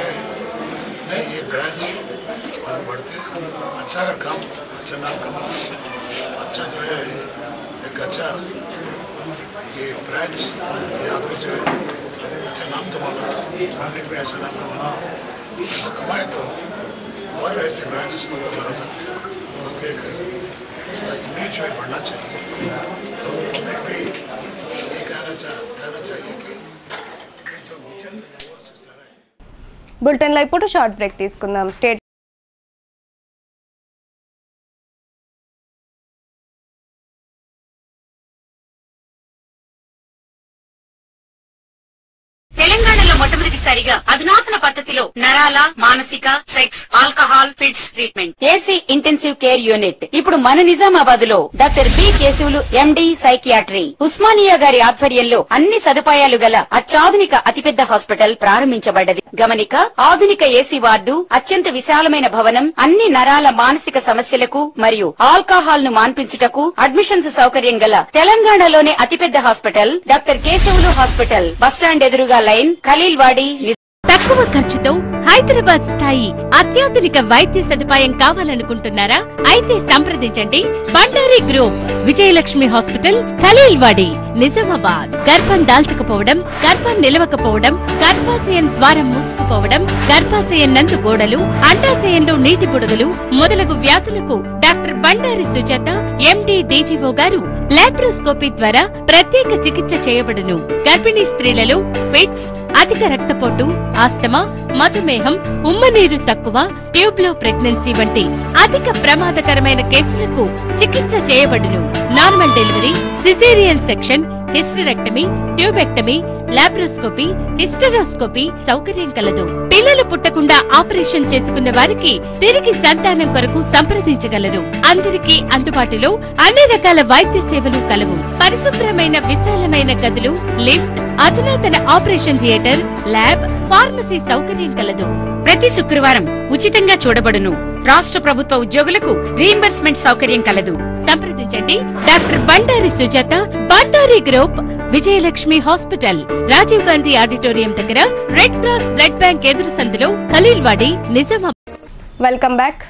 है ये ब्रांच और बढ़ते अच्छा अगर काम अच्छा नाम कमाना, अच्छा जो है एक अच्छा ये ब्रांच ये आगे जो है अच्छा नाम कमाना, पब्लिक में अच्छा नाम कमाना, ऐसा कमाए तो और ऐसे ब्रांचेस तो बना सकते हैं, क्योंकि उसका इमेज जो है बढ़ना चाहिए। तो पब्लिक भी ये कहना चाहिए कि ये जो विजन బులెటిన్ లో ఇప్పుడు షార్ట్ బ్రేక్ తీసుకుందాం. స్టేట్ తెలంగాణలో మొట్టమొదటిసారిగా అధునాతన పద్ధతిలో నరాల, మానసిక, sex, alcohol, fits treatment, AC intensive care unit ఇప్పుడు మన నిజామాబాద్ లో doctor B Keshavulu MD psychiatry Osmania గారి ఆధ్వర్యంలో అన్ని సదుపాయాలు గల అత్యాధునిక అతిపెద్ద హాస్పిటల్ ప్రారంభించబడ్డది. గమనిక, ఆధునిక ఏసీ వార్డు, అత్యంత విశాలమైన భవనం, అన్ని నరాల మానసిక సమస్యలకు మరియు ఆల్కహాల్ ను మాన్పించుటకు అడ్మిషన్స్ సౌకర్యం గల తెలంగాణలోనే అతిపెద్ద hospital doctor Keshavulu hospital, bus stand ఎదురుగా లైన్, ఖలీల్వాడి. తక్కువ ఖర్చుతో హైదరాబాద్ స్థాయి అత్యాధునిక వైద్య సదుపాయం కావాలనుకుంటున్నారా? అయితే సంప్రదించండి బండారి గ్రూప్, విజయలక్ష్మి హాస్పిటల్, ఖలీల్వాడి, నిజామాబాద్. గర్భం దాల్చకపోవడం, గర్భం నిలవకపోవడం, గర్భాశయం ద్వారం మూసుకుపోవడం, గర్భాశయం నందు గోడలు, అండాశయంలో నీటి పొడుగులు మొదలగు వ్యాధులకు డాక్టర్ బండారి సుజాత ఎండి డీజీఓ గారు లాప్రోస్కోపీ ద్వారా ప్రత్యేక చికిత్స చేయబడును. గర్భిణీ స్త్రీలలో ఫిట్స్, అధిక రక్తపోటు, ఆస్తమా, మధుమేహం, ఉమ్మనీరు తక్కువ, ట్యూబ్లో ప్రెగ్నెన్సీ వంటి అధిక ప్రమాదకరమైన కేసులకు చికిత్స చేయబడును. Normal delivery, caesarean section, hysterectomy, tubectomy, laparoscopy, hysteroscopy సౌకర్యం కలదు. పిల్లలు పుట్టకుండా ఆపరేషన్ చేసుకున్న వారికి తిరిగి సంతానం కొరకు సంప్రదించగలరు. అందరికీ అందుబాటులో అన్ని రకాల వైద్య సేవలు కలవు. పరిశుభ్రమైన విశాలమైన గదులు, లిఫ్ట్, అధునాతన ఆపరేషన్ థియేటర్, ల్యాబ్, ఫార్మసీ సౌకర్యం కలదు. ప్రతి శుక్రవారం ఉచితంగా చూడబడును. రాష్ట్ర ప్రభుత్వ ఉద్యోగులకు రీయింబర్స్మెంట్ సౌకర్యం కలదు. సంప్రదించండి doctor Bandari Sujatha, Bandari group, Vijayalakshmi hospital, Rajiv Gandhi auditorium దగ్గర, రెడ్ క్రాస్ బ్లడ్ బ్యాంక్ ఎదురు సందులో, ఖలీల్వాడి, నిజామాబాద్. Welcome back.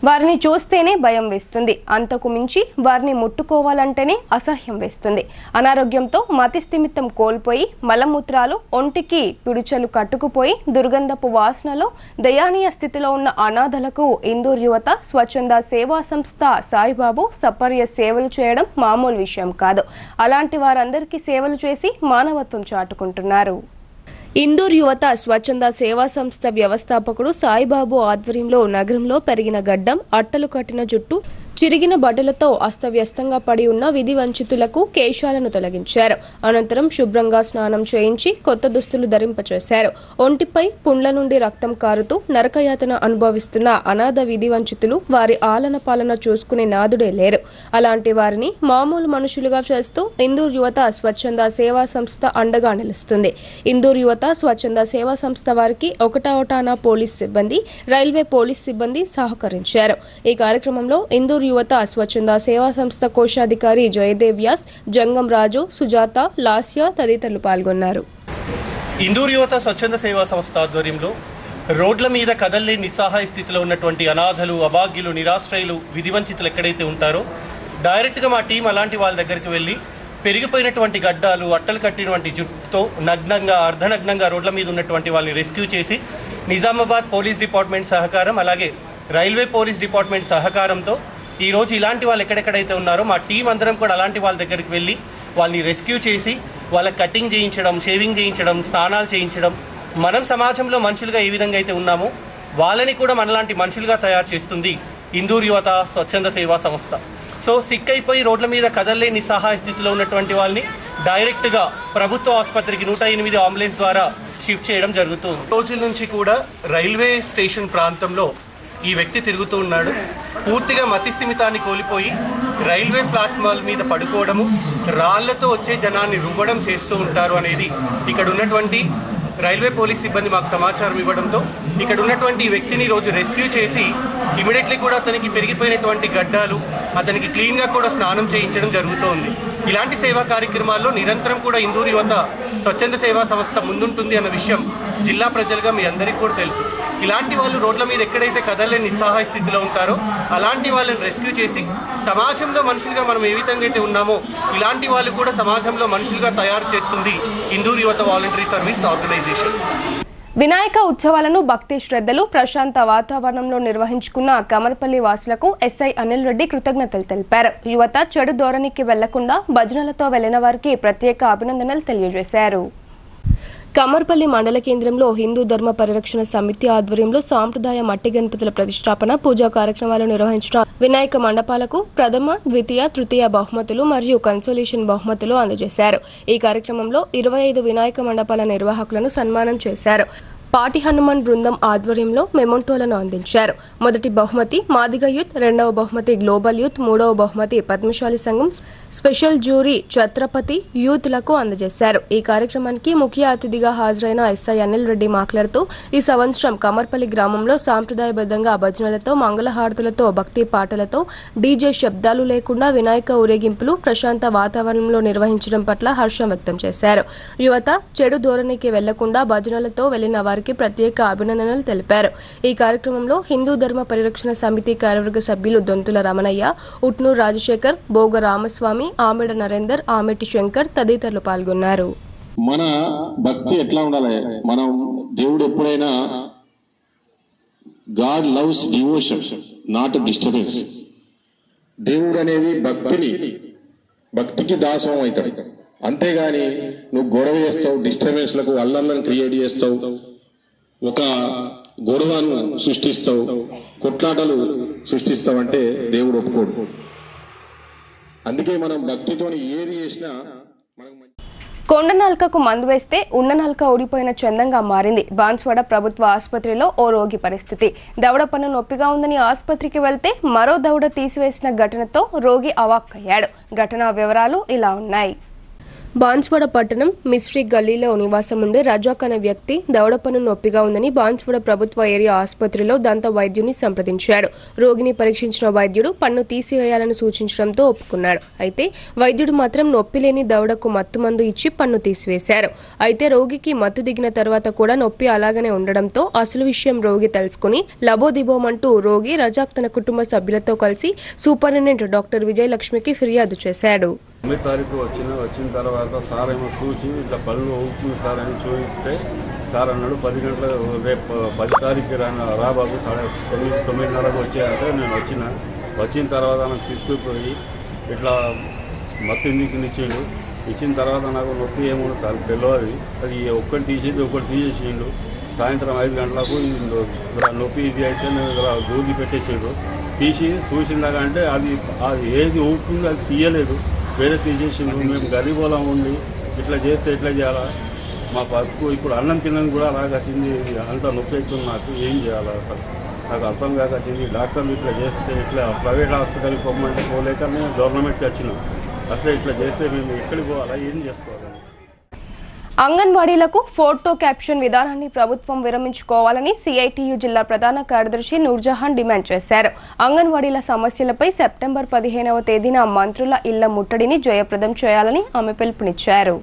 వారిని చూస్తేనే భయం వేస్తుంది, అంతకు మించి వారిని ముట్టుకోవాలంటేనే అసహ్యం వేస్తుంది. అనారోగ్యంతో మతిస్థిమితం కోల్పోయి మలమూత్రాలు ఒంటికి పిడుచలు కట్టుకుపోయి దుర్గంధపు వాసనలో దయానీయ స్థితిలో ఉన్న అనాథలకు ఇందూర్ యువత స్వచ్ఛంద సేవా సంస్థ సాయిబాబు సపర్య సేవలు చేయడం మామూలు విషయం కాదు. అలాంటి వారందరికీ సేవలు చేసి మానవత్వం చాటుకుంటున్నారు. ఇందూర్ యువత స్వచ్ఛంద సేవా సంస్థ వ్యవస్థాపకుడు సాయిబాబు ఆధ్వర్యంలో నగరంలో పెరిగిన గడ్డం, అట్టలు కట్టిన జుట్టు, చిరిగిన బట్టలతో అస్తవ్యస్తంగా పడి ఉన్న విధి వంచితులకు కేశాలను తొలగించారు. అనంతరం శుభ్రంగా స్నానం చేయించి కొత్త దుస్తులు ధరింపచేశారు. ఒంటిపై పుండ్ల నుండి రక్తం కారుతూ నరకయాతన అనుభవిస్తున్న అనాథ విధి వంచితులు వారి ఆలన పాలన చూసుకునే నాదుడే లేరు. అలాంటి వారిని మామూలు మనుషులుగా చేస్తూ ఇందూర్ యువత స్వచ్ఛంద సేవా సంస్థ అండగా నిలుస్తుంది. ఇందూర్ యువత స్వచ్ఛంద సేవా సంస్థ వారికి ఒకటానా పోలీస్ సిబ్బంది, రైల్వే పోలీస్ సిబ్బంది సహకరించారు. ఈ కార్యక్రమంలో ఇందూర్ యువత స్వచ్ఛంద సేవా సంస్థ కోశాధికారి జయదేవ్ వ్యాస్, జంగం రాజు, సుజాత, లాస్య తదితరులు పాల్గొన్నారు. ఇందూర్ యువత స్వచ్ఛంద సేవా సంస్థ ఆధ్వర్యంలో రోడ్ల మీద కదల్లేని నిస్సహాయ స్థితిలో ఉన్నటువంటి అనాథలు, అభాగ్యులు, నిరాశ్రయులు, విధివంచితులు ఎక్కడైతే ఉంటారో డైరెక్ట్గా మా టీం అలాంటి వాళ్ళ దగ్గరికి వెళ్ళి పెరిగిపోయినటువంటి గడ్డాలు, అట్టలు కట్టినటువంటి జుట్టుతో నగ్నంగా, అర్ధనగ్నంగా రోడ్ల మీద ఉన్నటువంటి వాళ్ళని రెస్క్యూ చేసి నిజామాబాద్ పోలీస్ డిపార్ట్మెంట్ సహకారం, అలాగే రైల్వే పోలీస్ డిపార్ట్మెంట్ సహకారంతో ఈరోజు ఇలాంటి వాళ్ళు ఎక్కడెక్కడైతే ఉన్నారో మా టీం అందరం కూడా అలాంటి వాళ్ళ దగ్గరికి వెళ్ళి వాళ్ళని రెస్క్యూ చేసి వాళ్ళకి కటింగ్ చేయించడం, షేవింగ్ చేయించడం, స్నానాలు చేయించడం, మనం సమాజంలో మనుషులుగా ఏ విధంగా అయితే ఉన్నామో వాళ్ళని కూడా మనలాంటి మనుషులుగా తయారు చేస్తుంది ఇందూర్ యువత స్వచ్ఛంద సేవా సంస్థ. సో సిక్ అయిపోయి రోడ్ల మీద కదలలేని నిస్సహాయ స్థితిలో ఉన్నటువంటి వాళ్ళని డైరెక్ట్గా ప్రభుత్వ ఆసుపత్రికి 108 అంబులెన్స్ ద్వారా షిఫ్ట్ చేయడం జరుగుతుంది. రోజుల నుంచి కూడా రైల్వే స్టేషన్ ప్రాంతంలో ఈ వ్యక్తి తిరుగుతూ ఉన్నాడు. పూర్తిగా మతి స్థిమితాన్ని కోల్పోయి రైల్వే ప్లాట్ఫామ్ మీద పడుకోవడము, రాళ్లతో వచ్చే జనాన్ని రువ్వడం చేస్తూ ఉంటారు అనేది ఇక్కడ ఉన్నటువంటి రైల్వే పోలీస్ సిబ్బంది మాకు సమాచారం ఇవ్వడంతో ఇక్కడ ఉన్నటువంటి వ్యక్తిని రోజు రెస్క్యూ చేసి ఇమీడియట్లీ కూడా అతనికి పెరిగిపోయినటువంటి గడ్డాలు, అతనికి క్లీన్గా కూడా స్నానం చేయించడం జరుగుతోంది. ఇలాంటి సేవా కార్యక్రమాల్లో నిరంతరం కూడా ఇందూర్ యువత స్వచ్ఛంద సేవా సంస్థ ముందుంటుంది అన్న విషయం జిల్లా ప్రజలుగా మీ అందరికీ కూడా తెలుసు. ఇలాంటి వాళ్ళు రోడ్ల మీద ఎక్కడైతే కదలలేని నిస్సహాయ స్థితిలో ఉంటారో అలాంటి వాళ్ళని రెస్క్యూ చేసి సమాజంలో మనుషులుగా మనం ఏ విధంగా అయితే ఉన్నామో ఇలాంటి వాళ్ళు కూడా సమాజంలో మనుషులుగా తయారు చేస్తుంది ఇందూర్ యువత వాలంటరీ సర్వీస్ ఆర్గనైజేషన్. వినాయక ఉత్సవాలను భక్తి శ్రద్ధలు ప్రశాంత వాతావరణంలో నిర్వహించుకున్న కమర్పల్లి వాసులకు ఎస్ఐ అనిల్ రెడ్డి కృతజ్ఞతలు తెలిపారు. యువత చెడు ధోరణికి వెళ్లకుండా భజనలతో వెళ్లిన వారికి ప్రత్యేక అభినందనలు తెలియజేశారు. కమర్పల్లి మండల కేంద్రంలో హిందూ ధర్మ పరిరక్షణ సమితి ఆధ్వర్యంలో సాంప్రదాయ మట్టి గణపతుల ప్రతిష్టాపన పూజా కార్యక్రమాలు నిర్వహించిన వినాయక మండపాలకు ప్రథమ, ద్వితీయ, తృతీయ బహుమతులు మరియు కన్సోలేషన్ బహుమతులు అందజేశారు. ఈ కార్యక్రమంలో 25 వినాయక మండపాల నిర్వాహకులను సన్మానం చేశారు. పాటి హనుమాన్ బృందం ఆధ్వర్యంలో మెమోంటోలను అందించారు. మొదటి బహుమతి మాదిగ యూత్, రెండవ బహుమతి గ్లోబల్ యూత్, మూడవ బహుమతి పద్మశాలి సంఘం స్పెషల్ జ్యూరీ ఛత్రపతి యూత్లకు అందజేశారు. ఈ కార్యక్రమానికి ముఖ్య అతిథిగా హాజరైన ఎస్ఐ అనిల్ రెడ్డి మాట్లాడుతూ ఈ సంవత్సరం కమర్పల్లి గ్రామంలో సాంప్రదాయబద్ధంగా భజనలతో, మంగళహారతులతో, భక్తి పాటలతో, డీజే శబ్దాలు లేకుండా వినాయక ఊరేగింపులు ప్రశాంత వాతావరణంలో నిర్వహించడం పట్ల హర్షం వ్యక్తం చేశారు. యువత చెడు ధోరణికి వెళ్లకుండా భజనలతో వెళ్లిన వారికి ప్రత్యేక అభినందనలు తెలిపారు. ఈ కార్యక్రమంలో హిందూ ధర్మ పరిరక్షణ సమితి కార్యవర్గ సభ్యులు దొంతుల రమణయ్య, ఉట్నూరు రాజశేఖర్, బోగ రామస్వామి, ఆమెడ నరేందర్, ఆమెటి శంకర్ తదితరులు పాల్గొన్నారు. మన భక్తి ఎట్లా ఉండాలి? మనం దేవుడు ఎప్పుడైనా God loves devotion not disturbance. దేవుడు అనేది భక్తికి దాసోహం అవుతాడు. అంతేగాని నువ్వు గొడవ చేస్తావు, డిస్టర్బెన్స్లకు అల్లర్లను క్రియేట్ చేస్తావు, ఒక గొడవను సృష్టిస్తావు, కొట్లాటలు సృష్టిస్తావు అంటే దేవుడు ఒప్పుకోడు. అందుకే మనం భక్తితో ఏది చేసినా కొండ నాల్కకు మందు వేస్తే ఉన్న నాల్క ఊడిపోయిన చందంగా మారింది బాన్స్వాడ ప్రభుత్వ ఆసుపత్రిలో ఓ రోగి పరిస్థితి. దవడ పన్ను నొప్పిగా ఉందని ఆసుపత్రికి వెళ్తే మరో దవడ తీసివేసిన ఘటనతో రోగి అవాక్కయ్యాడు. ఘటనా వివరాలు ఇలా ఉన్నాయి. బాన్స్వాడ పట్టణం మిస్ట్రీ గల్లీలో నివాసం ఉండే రజాక్ అనే వ్యక్తి దవడ పన్ను నొప్పిగా ఉందని బాన్స్వాడ ప్రభుత్వ ఏరియా ఆసుపత్రిలో దంత వైద్యుని సంప్రదించాడు. రోగిని పరీక్షించిన వైద్యుడు పన్ను తీసివేయాలని సూచించడంతో ఒప్పుకున్నాడు. అయితే వైద్యుడు మాత్రం నొప్పి లేని దవడకు మత్తుమందు ఇచ్చి పన్ను తీసివేశారు. అయితే రోగికి మత్తు దిగిన తర్వాత కూడా నొప్పి అలాగనే ఉండడంతో అసలు విషయం రోగి తెలుసుకుని లబోదిబోమంటూ రోగి రజాక్ తన కుటుంబ సభ్యులతో కలిసి సూపరింటెండెంట్ డాక్టర్ విజయలక్ష్మికి ఫిర్యాదు చేశాడు. 9 తారీఖు వచ్చిన తర్వాత సార్ ఏమో చూసి ఇట్లా పళ్ళు ఊపుతుంది సార్ అని చూపిస్తే సార్ అన్నాడు 10 గంటలకు రేపు 10 తారీఖు రా బాబు 9:30కు వచ్చాయంటే నేను వచ్చిన తర్వాత నాకు తీసుకుపోయి ఇట్లా మత్తు ఇంజక్షన్ ఇచ్చిన తర్వాత నాకు నొప్పి ఏమో సార్ తెలియదు. అది ఒక్కటి తీసేసిండు. సాయంత్రం 5 గంటలకు నొప్పి ఇది అయితే నేను దూది పెట్టేసిండు. తీసి చూసిందాక అంటే అది ఏది ఊపుతుందో అది తీయలేదు, వేరే తీసేసిండు. మేము గరీబోలా ఉండి ఇట్లా చేస్తే ఎట్లా చేయాలా? మా బతుకు ఇప్పుడు అన్నం తినని కూడా అలాగ వచ్చింది. అంత నొప్పి అవుతుంది. నాకు ఏం చేయాలా అసలు నాకు అర్థం కాక వచ్చింది. డాక్టర్లు ఇట్లా చేస్తే ఇట్లా ప్రైవేట్ హాస్పిటల్కి పోమంటే పోలేక మేము గవర్నమెంట్కి వచ్చినాం. అసలు ఇట్లా చేస్తే మేము ఎక్కడికి పోవాలా, ఏం చేసుకోవాలి? అంగన్వాడీలకు ఫోటో క్యాప్షన్ విధానాన్ని ప్రభుత్వం విరమించుకోవాలని సిఐటియు జిల్లా ప్రధాన కార్యదర్శి నూర్జహాన్ డిమాండ్ చేశారు. అంగన్వాడీల సమస్యలపై సెప్టెంబర్ 15వ తేదీన మంత్రుల ఇళ్ల ముట్టడిని జయప్రదం చేయాలని ఆమె పిలుపునిచ్చారు.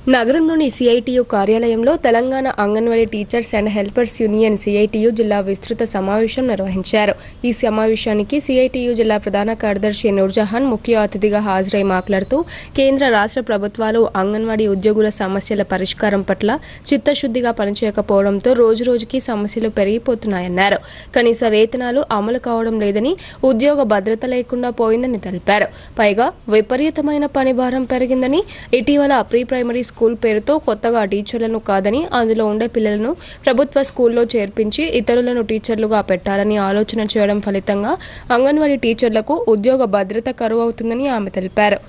నగరంలోని సిఐటియు కార్యాలయంలో Telangana anganwadi teachers and helpers union CITU జిల్లా విస్తృత సమావేశం నిర్వహించారు. ఈ సమావేశానికి సిఐటియు జిల్లా ప్రధాన కార్యదర్శి నూర్జహాన్ ముఖ్య అతిథిగా హాజరై మాట్లాడుతూ కేంద్ర రాష్ట్ర ప్రభుత్వాలు అంగన్వాడీ ఉద్యోగుల సమస్యల పరిష్కారం పట్ల చిత్తశుద్ధిగా పనిచేయకపోవడంతో రోజురోజుకి సమస్యలు పెరిగిపోతున్నాయన్నారు. కనీస వేతనాలు అమలు కావడం లేదని, ఉద్యోగ భద్రత లేకుండా పోయిందని తెలిపారు. పైగా విపరీతమైన పని భారం పెరిగిందని, ఇటీవల ప్రీ ప్రైమరీ స్కూల్ పేరుతో కొత్తగా టీచర్లను కాదని అందులో ఉండే పిల్లలను ప్రభుత్వ స్కూల్లో చేర్పించి ఇతరులను టీచర్లుగా పెట్టాలని ఆలోచన చేయడం ఫలితంగా అంగన్వాడీ టీచర్లకు ఉద్యోగ భద్రత కరువవుతుందని ఆమె తెలిపారు.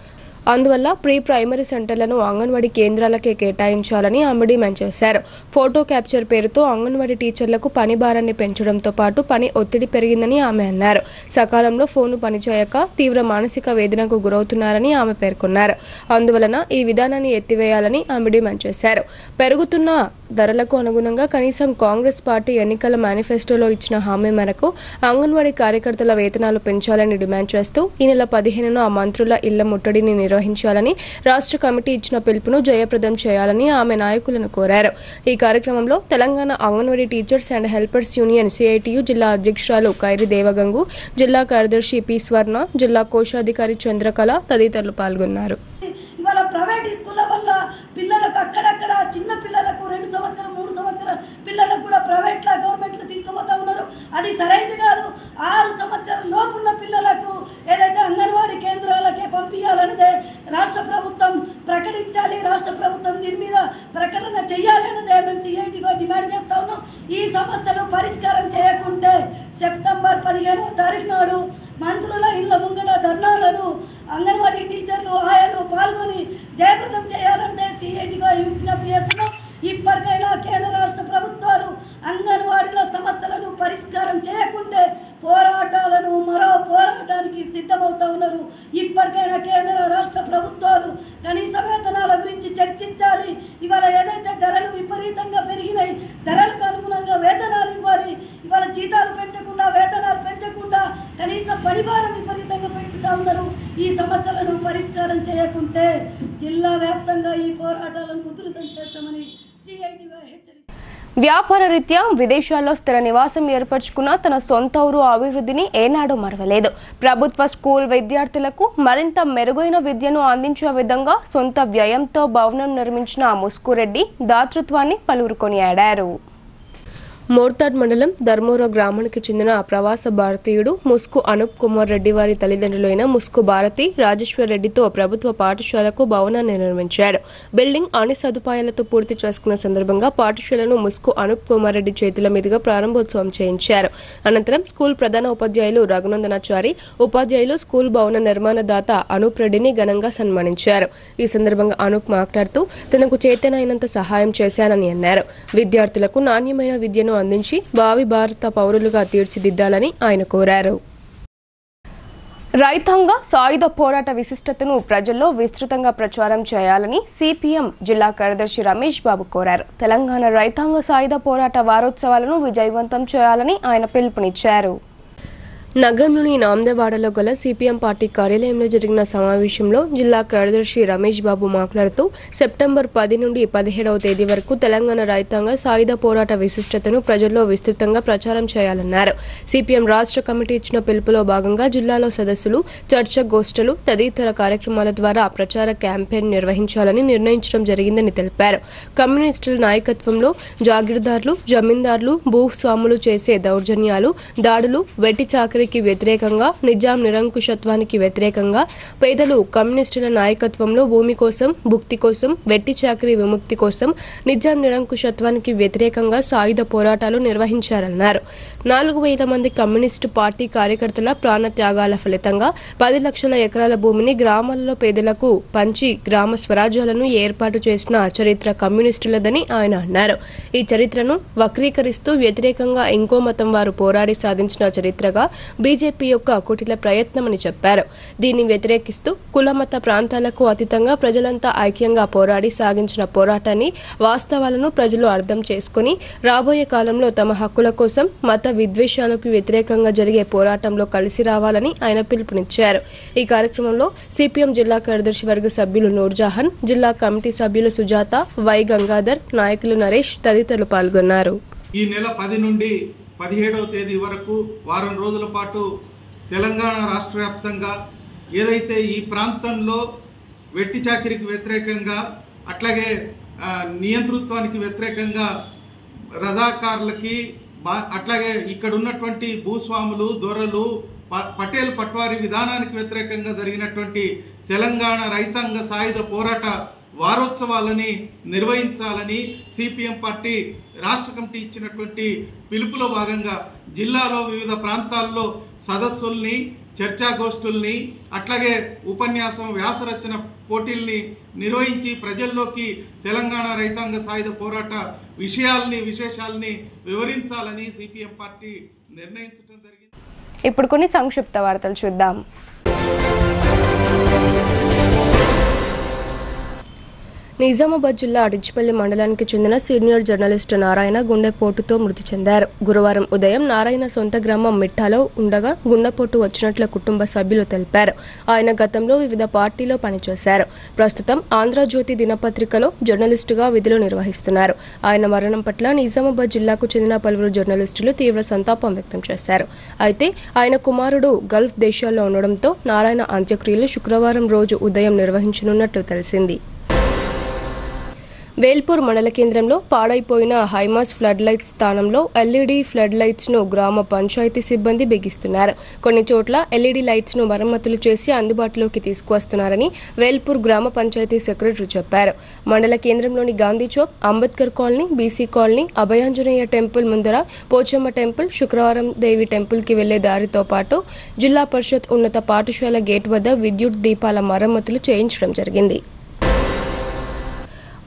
అందువల్ల ప్రీ ప్రైమరీ సెంటర్లను అంగన్వాడీ కేంద్రాలకే కేటాయించాలని ఆమె డిమాండ్ చేశారు. ఫోటో క్యాప్చర్ పేరుతో అంగన్వాడీ టీచర్లకు పని భారాన్ని పెంచడంతో పాటు పని ఒత్తిడి పెరిగిందని ఆమె అన్నారు. సకాలంలో ఫోను పనిచేయక తీవ్ర మానసిక వేదనకు గురవుతున్నారని ఆమె పేర్కొన్నారు. అందువలన ఈ విధానాన్ని ఎత్తివేయాలని ఆమె డిమాండ్ చేశారు. పెరుగుతున్న ధరలకు అనుగుణంగా కనీసం కాంగ్రెస్ పార్టీ ఎన్నికల మేనిఫెస్టోలో ఇచ్చిన హామీ మేరకు అంగన్వాడీ కార్యకర్తల వేతనాలు పెంచాలని డిమాండ్ చేస్తూ ఈ నెల 15న ఆ మంత్రుల ఇళ్ల ముట్టడిని నిర్వహించాలని రాష్ట్ర కమిటీ ఇచ్చిన పిలుపును జయప్రదం చేయాలని ఆమె నాయకులను కోరారు. ఈ కార్యక్రమంలో Telangana anganwadi teachers and helpers union CITU జిల్లా అధ్యక్షురాలు ఖైరి దేవగంగు, జిల్లా కార్యదర్శి పి స్వర్ణ, జిల్లా కోశాధికారి చంద్రకళ తదితరులు పాల్గొన్నారు. ఇవాళ ప్రైవేట్ స్కూళ్ళ వల్ల పిల్లలకు అక్కడక్కడ చిన్న పిల్లలకు 2 సంవత్సరాలు 3 సంవత్సరాల పిల్లలకు కూడా ప్రైవేట్లో గవర్నమెంట్లో తీసుకుపోతా ఉన్నారు. అది సరైనది కాదు. 6 సంవత్సరాల లోపు ఉన్న పిల్లలకు ఏదైతే అంగన్వాడీ కేంద్రాలకే పంపించాలన్నదే రాష్ట్ర ప్రభుత్వం ప్రకటించాలి. రాష్ట్ర ప్రభుత్వం దీని మీద ప్రకటన చేయాలన్నదే మేము సిఐటిగా డిమాండ్ చేస్తా ఉన్నాం. ఈ సమస్యలు పరిష్కారం చేయకుంటే సెప్టెంబర్ 15వ తారీఖు నాడు మంత్రుల ఇళ్ల ముంగట ధర్నాలను అంగన్వాడీ టీచర్లు ఆయాలు పాల్గొని జయప్రదం చేయాలంటే సిఐటిగా విజ్ఞప్తి చేస్తున్నాం. ఇప్పటికైనా కేంద్ర రాష్ట్ర ప్రభుత్వాలు అంగన్వాడీల సమస్యలను పరిష్కారం చేయకుంటే మరో పోరాటానికి సిద్ధమవుతా ఉన్నారు. ఇప్పటికైనా కేంద్ర రాష్ట్ర ప్రభుత్వాలు కనీస వేతనాల గురించి చర్చించాలి. ఇవాళ ఏదైతే ధరలు విపరీతంగా పెరిగినాయి, ధరలకు అనుగుణంగా వేతనాలు ఇవ్వాలి. ఇవాళ జీతాలు పెంచకుండా, వేతనాలు పెంచకుండా కనీస పరిభారం విపరీతంగా పెంచుతా ఉన్నారు. ఈ సమస్యలను పరిష్కారం చేయకుంటే జిల్లా వ్యాప్తంగా ఈ పోరాటాలను ఉధృతం చేస్తామని సిఐటిగా హెచ్చరిస్తారు. వ్యాపార రీత్యా విదేశాల్లో స్థిర నివాసం ఏర్పరచుకున్న తన సొంత ఊరు అభివృద్ధిని ఏనాడు మరవలేదు. ప్రభుత్వ స్కూల్ విద్యార్థులకు మరింత మెరుగైన విద్యను అందించే విధంగా సొంత వ్యయంతో భవనం నిర్మించిన ముస్కురెడ్డి దాతృత్వాన్ని పలువురు కొనియాడారు. మోర్తాడ్ మండలం ధర్మోరా గ్రామానికి చెందిన ప్రవాస భారతీయుడు ముస్కు అనూప్ కుమార్ రెడ్డి వారి తల్లిదండ్రులైన ముస్కు భారతి రాజేశ్వర్ రెడ్డితో ప్రభుత్వ పాఠశాలకు భవనాన్ని నిర్మించాడు. బిల్డింగ్ అన్ని సదుపాయాలతో పూర్తి చేసుకున్న సందర్భంగా పాఠశాలను ముస్కు అనూప్ కుమార్ రెడ్డి చేతుల మీదుగా ప్రారంభోత్సవం చేయించారు. అనంతరం స్కూల్ ప్రధాన ఉపాధ్యాయులు రఘునందనాచారి, ఉపాధ్యాయులు స్కూల్ భవన నిర్మాణదాత అనూప్ రెడ్డిని ఘనంగా సన్మానించారు. ఈ సందర్భంగా అనూప్ మాట్లాడుతూ తనకు చేతనైనంత సహాయం చేశానని అన్నారు. విద్యార్థులకు నాణ్యమైన విద్యను అందించి భావి భారత పౌరులుగా తీర్చిదిద్దాలని ఆయన కోరారు. రైతాంగ సాయుధ పోరాట విశిష్టతను ప్రజల్లో విస్తృతంగా ప్రచారం చేయాలని సిపిఎం జిల్లా కార్యదర్శి రమేష్ బాబు కోరారు. తెలంగాణ రైతాంగ సాయుధ పోరాట వారోత్సవాలను విజయవంతం చేయాలని ఆయన పిలుపునిచ్చారు. నగరంలోని నాందేవాడలో గల సిపిఎం పార్టీ కార్యాలయంలో జరిగిన సమావేశంలో జిల్లా కార్యదర్శి రమేష్ బాబు మాట్లాడుతూ సెప్టెంబర్ 10 నుండి 17వ తేదీ వరకు తెలంగాణ రైతాంగ సాయుధ పోరాట విశిష్టతను ప్రజల్లో విస్తృతంగా ప్రచారం చేయాలన్నారు. సిపిఎం రాష్ట్ర కమిటీ ఇచ్చిన పిలుపులో భాగంగా జిల్లాలో సదస్సులు, చర్చ గోష్ఠులు తదితర కార్యక్రమాల ద్వారా ప్రచార క్యాంపెయిన్ నిర్వహించాలని నిర్ణయించడం జరిగిందని తెలిపారు. కమ్యూనిస్టుల నాయకత్వంలో జాగీర్దార్లు, జమీందార్లు, భూస్వాములు చేసే దౌర్జన్యాలు, దాడులు, వెట్టి చాకరీ వ్యతిరేకంగా, నిజాం నిరంకుశత్వానికి వ్యతిరేకంగా, పేదలు కమ్యూనిస్టుల నాయకత్వంలో భూమి కోసం, భుక్తి కోసం, వెట్టి చాకరీ విముక్తి కోసం నిజాం నిరంకుశత్వానికి వ్యతిరేకంగా సాయుధ పోరాటాలు నిర్వహించారన్నారు. 4,000 మంది కమ్యూనిస్టు పార్టీ కార్యకర్తల ప్రాణ త్యాగాల ఫలితంగా 10 లక్షల ఎకరాల భూమిని గ్రామాలలో పేదలకు పంచి గ్రామ స్వరాజ్యాలను ఏర్పాటు చేసిన చరిత్ర కమ్యూనిస్టులదని ఆయన అన్నారు. ఈ చరిత్రను వక్రీకరిస్తూ వ్యతిరేకంగా ఇంకో మతం వారు పోరాడి సాధించిన చరిత్రగా బీజేపీ యొక్క కుటిల ప్రయత్నమని చెప్పారు. దీన్ని వ్యతిరేకిస్తూ కులమత ప్రాంతాలకు అతీతంగా ప్రజలంతా ఐక్యంగా పోరాడి సాగించిన పోరాటాన్ని వాస్తవాలను ప్రజలు అర్థం చేసుకుని రాబోయే కాలంలో తమ హక్కుల కోసం మత విద్వేషాలకు వ్యతిరేకంగా జరిగే పోరాటంలో కలిసి రావాలని ఆయన పిలుపునిచ్చారు. ఈ కార్యక్రమంలో సిపిఎం జిల్లా కార్యదర్శి వర్గ సభ్యులు నూర్జహాన్, జిల్లా కమిటీ సభ్యులు సుజాత, వై గంగాధర్, నాయకులు నరేష్ తదితరులు పాల్గొన్నారు. ఈ నెల 10 నుండి 17వ తేదీ వరకు వారం రోజుల పాటు తెలంగాణ రాష్ట్ర వ్యాప్తంగా ఏదైతే ఈ ప్రాంతంలో వెట్టి చాకిరికి వ్యతిరేకంగా అట్లాగే నియంతృత్వానికి వ్యతిరేకంగా రజాకార్లకి అట్లాగే ఇక్కడ ఉన్నటువంటి భూస్వాములు, దొరలు, పటేల్ పట్వారీ విధానానికి వ్యతిరేకంగా జరిగినటువంటి తెలంగాణ రైతాంగ సాయుధ పోరాట వారోత్సవాలని నిర్వహించాలని సిపిఎం పార్టీ రాష్ట్ర కమిటీ ఇచ్చినటువంటి పిలుపులో భాగంగా జిల్లాలో వివిధ ప్రాంతాల్లో సదస్సుల్ని, చర్చాగోష్ఠుల్ని అట్లాగే ఉపన్యాసం, వ్యాసరచన పోటీల్ని నిర్వహించి ప్రజల్లోకి తెలంగాణ రైతాంగ సాయుధ పోరాట విశేషాలని వివరించాలని సిపిఎం పార్టీ నిర్ణయించడం జరిగింది. ఇప్పుడు కొన్ని సంక్షిప్త వార్తలు చూద్దాం. నిజామాబాద్ జిల్లా అడిచిపల్లి మండలానికి చెందిన సీనియర్ జర్నలిస్టు నారాయణ గుండెపోటుతో మృతి చెందారు. గురువారం ఉదయం నారాయణ సొంత గ్రామం మిట్టాలో ఉండగా గుండెపోటు వచ్చినట్లు కుటుంబ సభ్యులు తెలిపారు. ఆయన గతంలో వివిధ పార్టీలో పనిచేశారు. ప్రస్తుతం ఆంధ్రజ్యోతి దినపత్రికలో జర్నలిస్టుగా విధులు నిర్వహిస్తున్నారు. ఆయన మరణం పట్ల నిజామాబాద్ జిల్లాకు చెందిన పలువురు జర్నలిస్టులు తీవ్ర సంతాపం వ్యక్తం చేశారు. అయితే ఆయన కుమారుడు గల్ఫ్ దేశాల్లో ఉండడంతో నారాయణ అంత్యక్రియలు శుక్రవారం రోజు ఉదయం నిర్వహించనున్నట్లు తెలిసింది. వేల్పూర్ మండల కేంద్రంలో పాడైపోయిన హైమాస్ ఫ్లడ్ లైట్స్ స్థానంలో ఎల్ఈడీ ఫ్లడ్ లైట్స్ ను గ్రామ పంచాయతీ సిబ్బంది బిగిస్తున్నారు. కొన్ని చోట్ల ఎల్ఈడీ లైట్స్ ను మరమ్మతులు చేసి అందుబాటులోకి తీసుకువస్తున్నారని వేల్పూర్ గ్రామ పంచాయతీ సెక్రటరీ చెప్పారు. మండల కేంద్రంలోని Gandhi Chowk, Ambedkar colony, BC colony, Abhayanjaneya temple ముందర పోచమ్మ టెంపుల్, శుక్రవారం దేవి టెంపుల్ కి వెళ్లే దారితో పాటు జిల్లా పరిషత్ ఉన్నత పాఠశాల గేట్ వద్ద విద్యుత్ దీపాల మరమ్మతులు చేయించడం జరిగింది.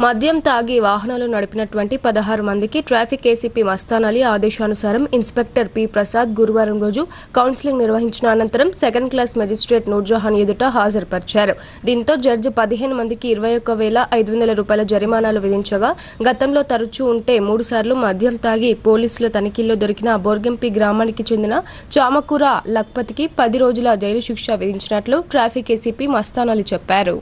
మద్యం తాగి వాహనాలు నడిపినటువంటి 16 మందికి ట్రాఫిక్ ఏసీపీ మస్తాన్ అలీ ఆదేశానుసారం ఇన్స్పెక్టర్ పి ప్రసాద్ గురువారం రోజు కౌన్సిలింగ్ నిర్వహించిన అనంతరం సెకండ్ క్లాస్ మెజిస్ట్రేట్ నూర్జహాన్ ఎదుట హాజరుపరిచారు. దీంతో జడ్జి 15 మందికి 21,500 రూపాయల జరిమానాలు విధించగా గతంలో తరచూ ఉంటే 3 సార్లు మద్యం తాగి పోలీసుల తనిఖీల్లో దొరికిన బోర్గంపి గ్రామానికి చెందిన చామకూర లక్పతికి 10 రోజుల జైలు శిక్ష విధించినట్లు ట్రాఫిక్ ఏసీపీ మస్తాన్ అలీ చెప్పారు.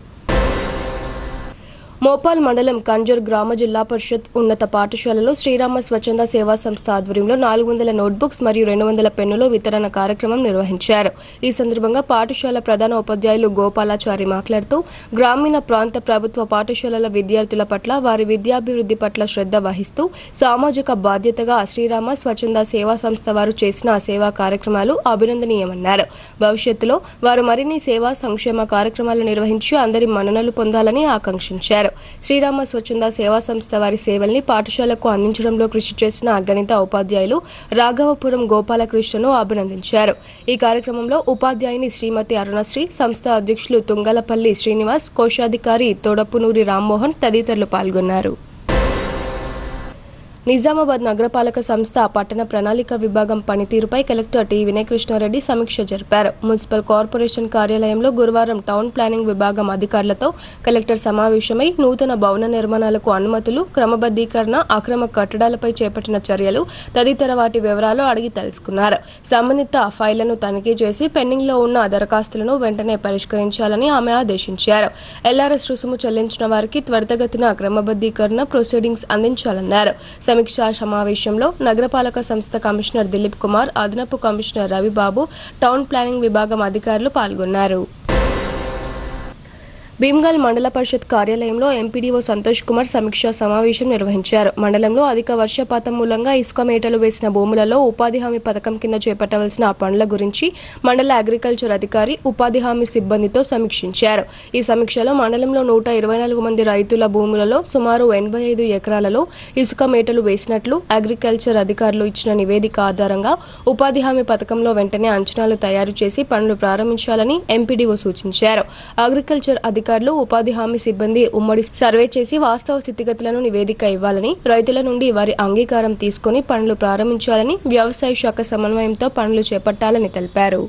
మోపాల్ మండలం కంజూర్ గ్రామ జిల్లా పరిషత్ ఉన్నత పాఠశాలలో శ్రీరామ స్వచ్ఛంద సేవా సంస్థ ఆధ్వర్యంలో 400 నోట్బుక్స్ మరియు 200 పెన్నుల వితరణ కార్యక్రమం నిర్వహించారు. ఈ సందర్భంగా పాఠశాల ప్రధాన ఉపాధ్యాయులు గోపాలాచారి మాట్లాడుతూ గ్రామీణ ప్రాంత ప్రభుత్వ పాఠశాలల విద్యార్థుల పట్ల వారి విద్యాభివృద్ధి పట్ల శ్రద్ధ వహిస్తూ సామాజిక బాధ్యతగా శ్రీరామ స్వచ్ఛంద సేవా సంస్థ వారు చేసిన సేవా కార్యక్రమాలు అభినందనీయమన్నారు. భవిష్యత్తులో వారు మరిన్ని సేవా సంక్షేమ కార్యక్రమాలు నిర్వహించి అందరి మన్ననలు పొందాలని ఆకాంక్షించారు. శ్రీరామ స్వచ్ఛంద సేవా సంస్థ వారి సేవల్ని పాఠశాలకు అందించడంలో కృషి చేసిన గణిత ఉపాధ్యాయులు రాఘవపురం గోపాలకృష్ణను అభినందించారు. ఈ కార్యక్రమంలో ఉపాధ్యాయుని శ్రీమతి అరుణశ్రీ, సంస్థ అధ్యక్షులు తుంగలపల్లి శ్రీనివాస్, కోశాధికారి తోడపునూరి రామ్మోహన్ తదితరులు పాల్గొన్నారు. నిజామాబాద్ నగరపాలక సంస్థ పట్టణ ప్రణాళిక విభాగం పనితీరుపై కలెక్టర్ టి వినయ్ కృష్ణారెడ్డి సమీక్ష జరిపారు. మున్సిపల్ కార్పొరేషన్ కార్యాలయంలో గురువారం టౌన్ ప్లానింగ్ విభాగం అధికారులతో కలెక్టర్ సమావేశమై నూతన భవన నిర్మాణాలకు అనుమతులు, క్రమబద్ధీకరణ, అక్రమ కట్టడాలపై చేపట్టిన చర్యలు తదితర వాటి వివరాలు అడిగి తెలుసుకున్నారు. సంబంధిత ఫైళ్లను తనిఖీ చేసి పెండింగ్లో ఉన్న దరఖాస్తులను వెంటనే పరిష్కరించాలని ఆమె ఆదేశించారు. ఎల్ఆర్ఎస్ రుసుము చెల్లించిన వారికి త్వరితగతిన క్రమబద్ధీకరణ ప్రొసీడింగ్స్ అందించాలన్నారు. సమీక్షా సమావేశంలో నగరపాలక సంస్థ కమిషనర్ దిలీప్ కుమార్, అదనపు కమిషనర్ రవిబాబు, టౌన్ ప్లానింగ్ విభాగం అధికారులు పాల్గొన్నారు. భీమ్గల్ మండల పరిషత్ కార్యాలయంలో ఎంపీడీఓ సంతోష్ కుమార్ సమీక్షా సమావేశం నిర్వహించారు. మండలంలో అధిక వర్షపాతం మూలంగా ఇసుక మేటలు వేసిన భూములలో ఉపాధి హామీ పథకం కింద చేపట్టవలసిన పనుల గురించి మండల అగ్రికల్చర్ అధికారి ఉపాధి హామీ సిబ్బందితో సమీక్షించారు. ఈ సమీక్షలో మండలంలో 124 మంది రైతుల భూములలో సుమారు 85 ఎకరాలలో ఇసుక మేటలు వేసినట్లు అగ్రికల్చర్ అధికారులు ఇచ్చిన నివేదిక ఆధారంగా ఉపాధి హామీ పథకంలో వెంటనే అంచనాలు తయారు చేసి పనులు ప్రారంభించాలని ఎంపీడీఓ సూచించారు. అగ్రికల్చర్ అధికారులు అధికారులు ఉపాధి హామీ సిబ్బంది ఉమ్మడి సర్వే చేసి వాస్తవ స్థితిగతులను నివేదిక ఇవ్వాలని, రైతుల నుండి వారి అంగీకారం తీసుకుని పనులు ప్రారంభించాలని, వ్యవసాయ శాఖ సమన్వయంతో పనులు చేపట్టాలని తెలిపారు.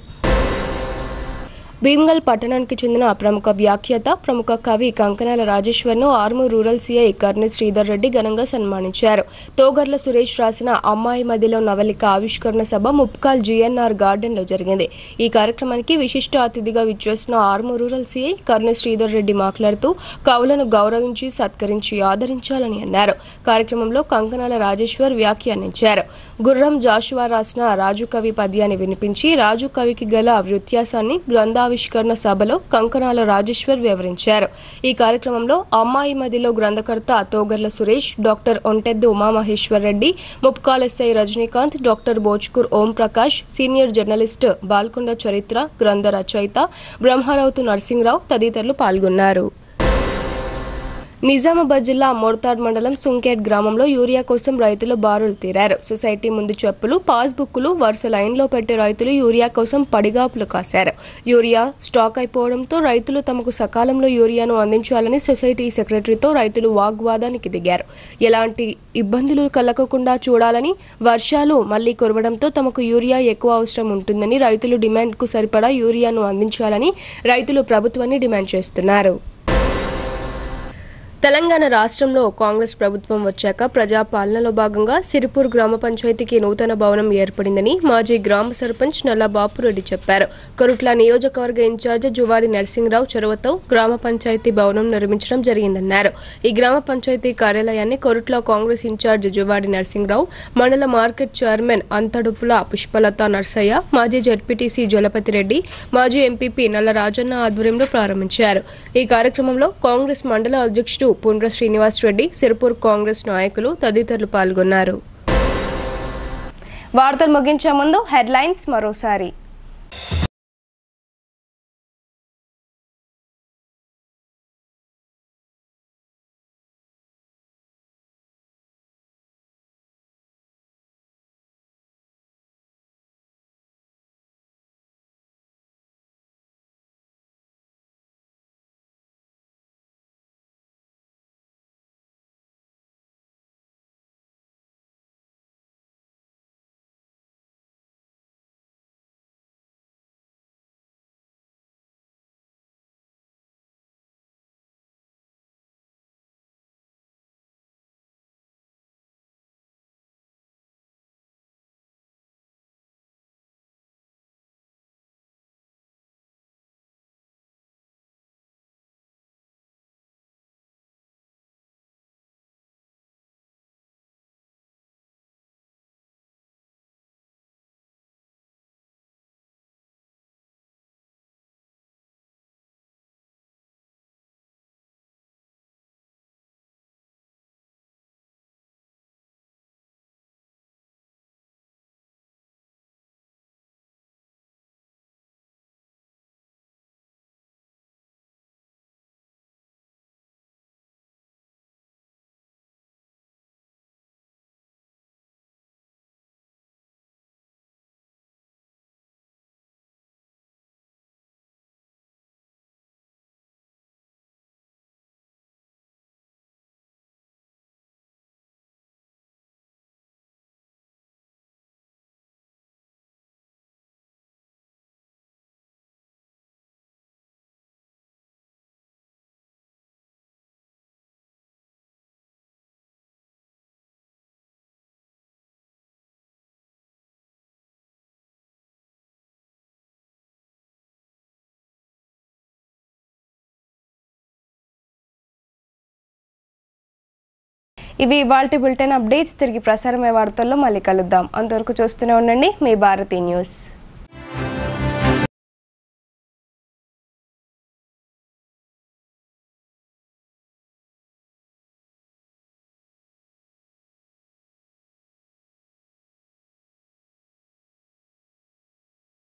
భీమ్గల్ పట్టణానికి చెందిన ప్రముఖ వ్యాఖ్యాత, ప్రముఖ కవి కంకనాల రాజేశ్వర్ను ఆర్మూర్ రూరల్ సీఐ కర్నె శ్రీధర్ రెడ్డి ఘనంగా సన్మానించారు. తోగర్ల సురేష్ రాసిన అమ్మాయి మదిలో నవలిక ఆవిష్కరణ సభ ముప్కాల్ జీఎన్ఆర్ గార్డెన్లో జరిగింది. ఈ కార్యక్రమానికి విశిష్ట అతిథిగా విచ్చేసిన ఆర్మూర్ రూరల్ సీఐ కర్నె శ్రీధర్ రెడ్డి మాట్లాడుతూ కవులను గౌరవించి సత్కరించి ఆదరించాలని అన్నారు. కార్యక్రమంలో కంకనాల రాజేశ్వర్ వ్యాఖ్యానించారు. గుర్రం జాషువా రాసిన రాజు కవి పద్యాన్ని వినిపించి రాజు కవికి గల వ్యత్యాసాన్ని గ్రంథావిష్కరణ సభలో కంకనాల రాజేశ్వర్ వివరించారు. ఈ కార్యక్రమంలో అమ్మాయి మదిలో గ్రంథకర్త Thogarla Suresh, doctor Ontteddu Umamaheshwar Reddy, Mupkal SI Rajinikanth, doctor Bhojkur Om Prakash, senior journalist Balkonda చరిత్ర, గ్రంథ రచయిత బ్రహ్మరావుతు నరసింహరావు తదితరులు పాల్గొన్నారు. నిజామాబాద్ జిల్లా మోర్తాడ్ మండలం సుంకేట్ గ్రామంలో యూరియా కోసం రైతులు బారులు తీరారు. సొసైటీ ముందు చెప్పులు, పాస్బుక్లు వరుస లైన్లో పెట్టి రైతులు యూరియా కోసం పడిగాపులు కాశారు. యూరియా స్టాక్ అయిపోవడంతో రైతులు తమకు సకాలంలో యూరియాను అందించాలని సొసైటీ సెక్రటరీతో రైతులు వాగ్వాదానికి దిగారు. ఎలాంటి ఇబ్బందులు కలగకుండా చూడాలని, వర్షాలు మళ్లీ కురవడంతో తమకు యూరియా ఎక్కువ అవసరం ఉంటుందని, రైతులు డిమాండ్కు సరిపడా యూరియాను అందించాలని రైతులు ప్రభుత్వాన్ని డిమాండ్ చేస్తున్నారు. తెలంగాణ రాష్ట్రంలో కాంగ్రెస్ ప్రభుత్వం వచ్చాక ప్రజాపాలనలో భాగంగా సిరిపూర్ గ్రామ పంచాయతీకి నూతన భవనం ఏర్పడిందని మాజీ గ్రామ సర్పంచ్ నల్ల బాపురెడ్డి చెప్పారు. కొరుట్ల నియోజకవర్గ ఇన్ఛార్జ్ జువాడి నరసింహరావు చొరవతో గ్రామ పంచాయతీ భవనం నిర్మించడం జరిగిందన్నారు. ఈ గ్రామ పంచాయతీ కార్యాలయాన్ని కొరుట్ల కాంగ్రెస్ ఇన్ఛార్జ్ జువాడి నరసింహరావు, మండల మార్కెట్ చైర్మన్ అంతడుపుల పుష్పలత నర్సయ్య, మాజీ జడ్పీటీసీ జలపతిరెడ్డి, మాజీ ఎంపీపీ నల్ల రాజన్న ఆధ్వర్యంలో ప్రారంభించారు. ఈ కార్యక్రమంలో కాంగ్రెస్ మండల అధ్యక్షుడు పుండ్ర శ్రీనివాస్ రెడ్డి, సిరిపూర్ కాంగ్రెస్ నాయకులు తదితరులు పాల్గొన్నారు. వార్తలు ముగించే ముందు హెడ్లైన్స్ మరోసారి. ఇవి ఇవాల్టి బులెటిన్ అప్డేట్స్. తిరిగి ప్రసారమయ్యే వార్తల్లో మళ్ళీ కలుద్దాం. అంతవరకు చూస్తూనే ఉండండి మీ భారతీ న్యూస్.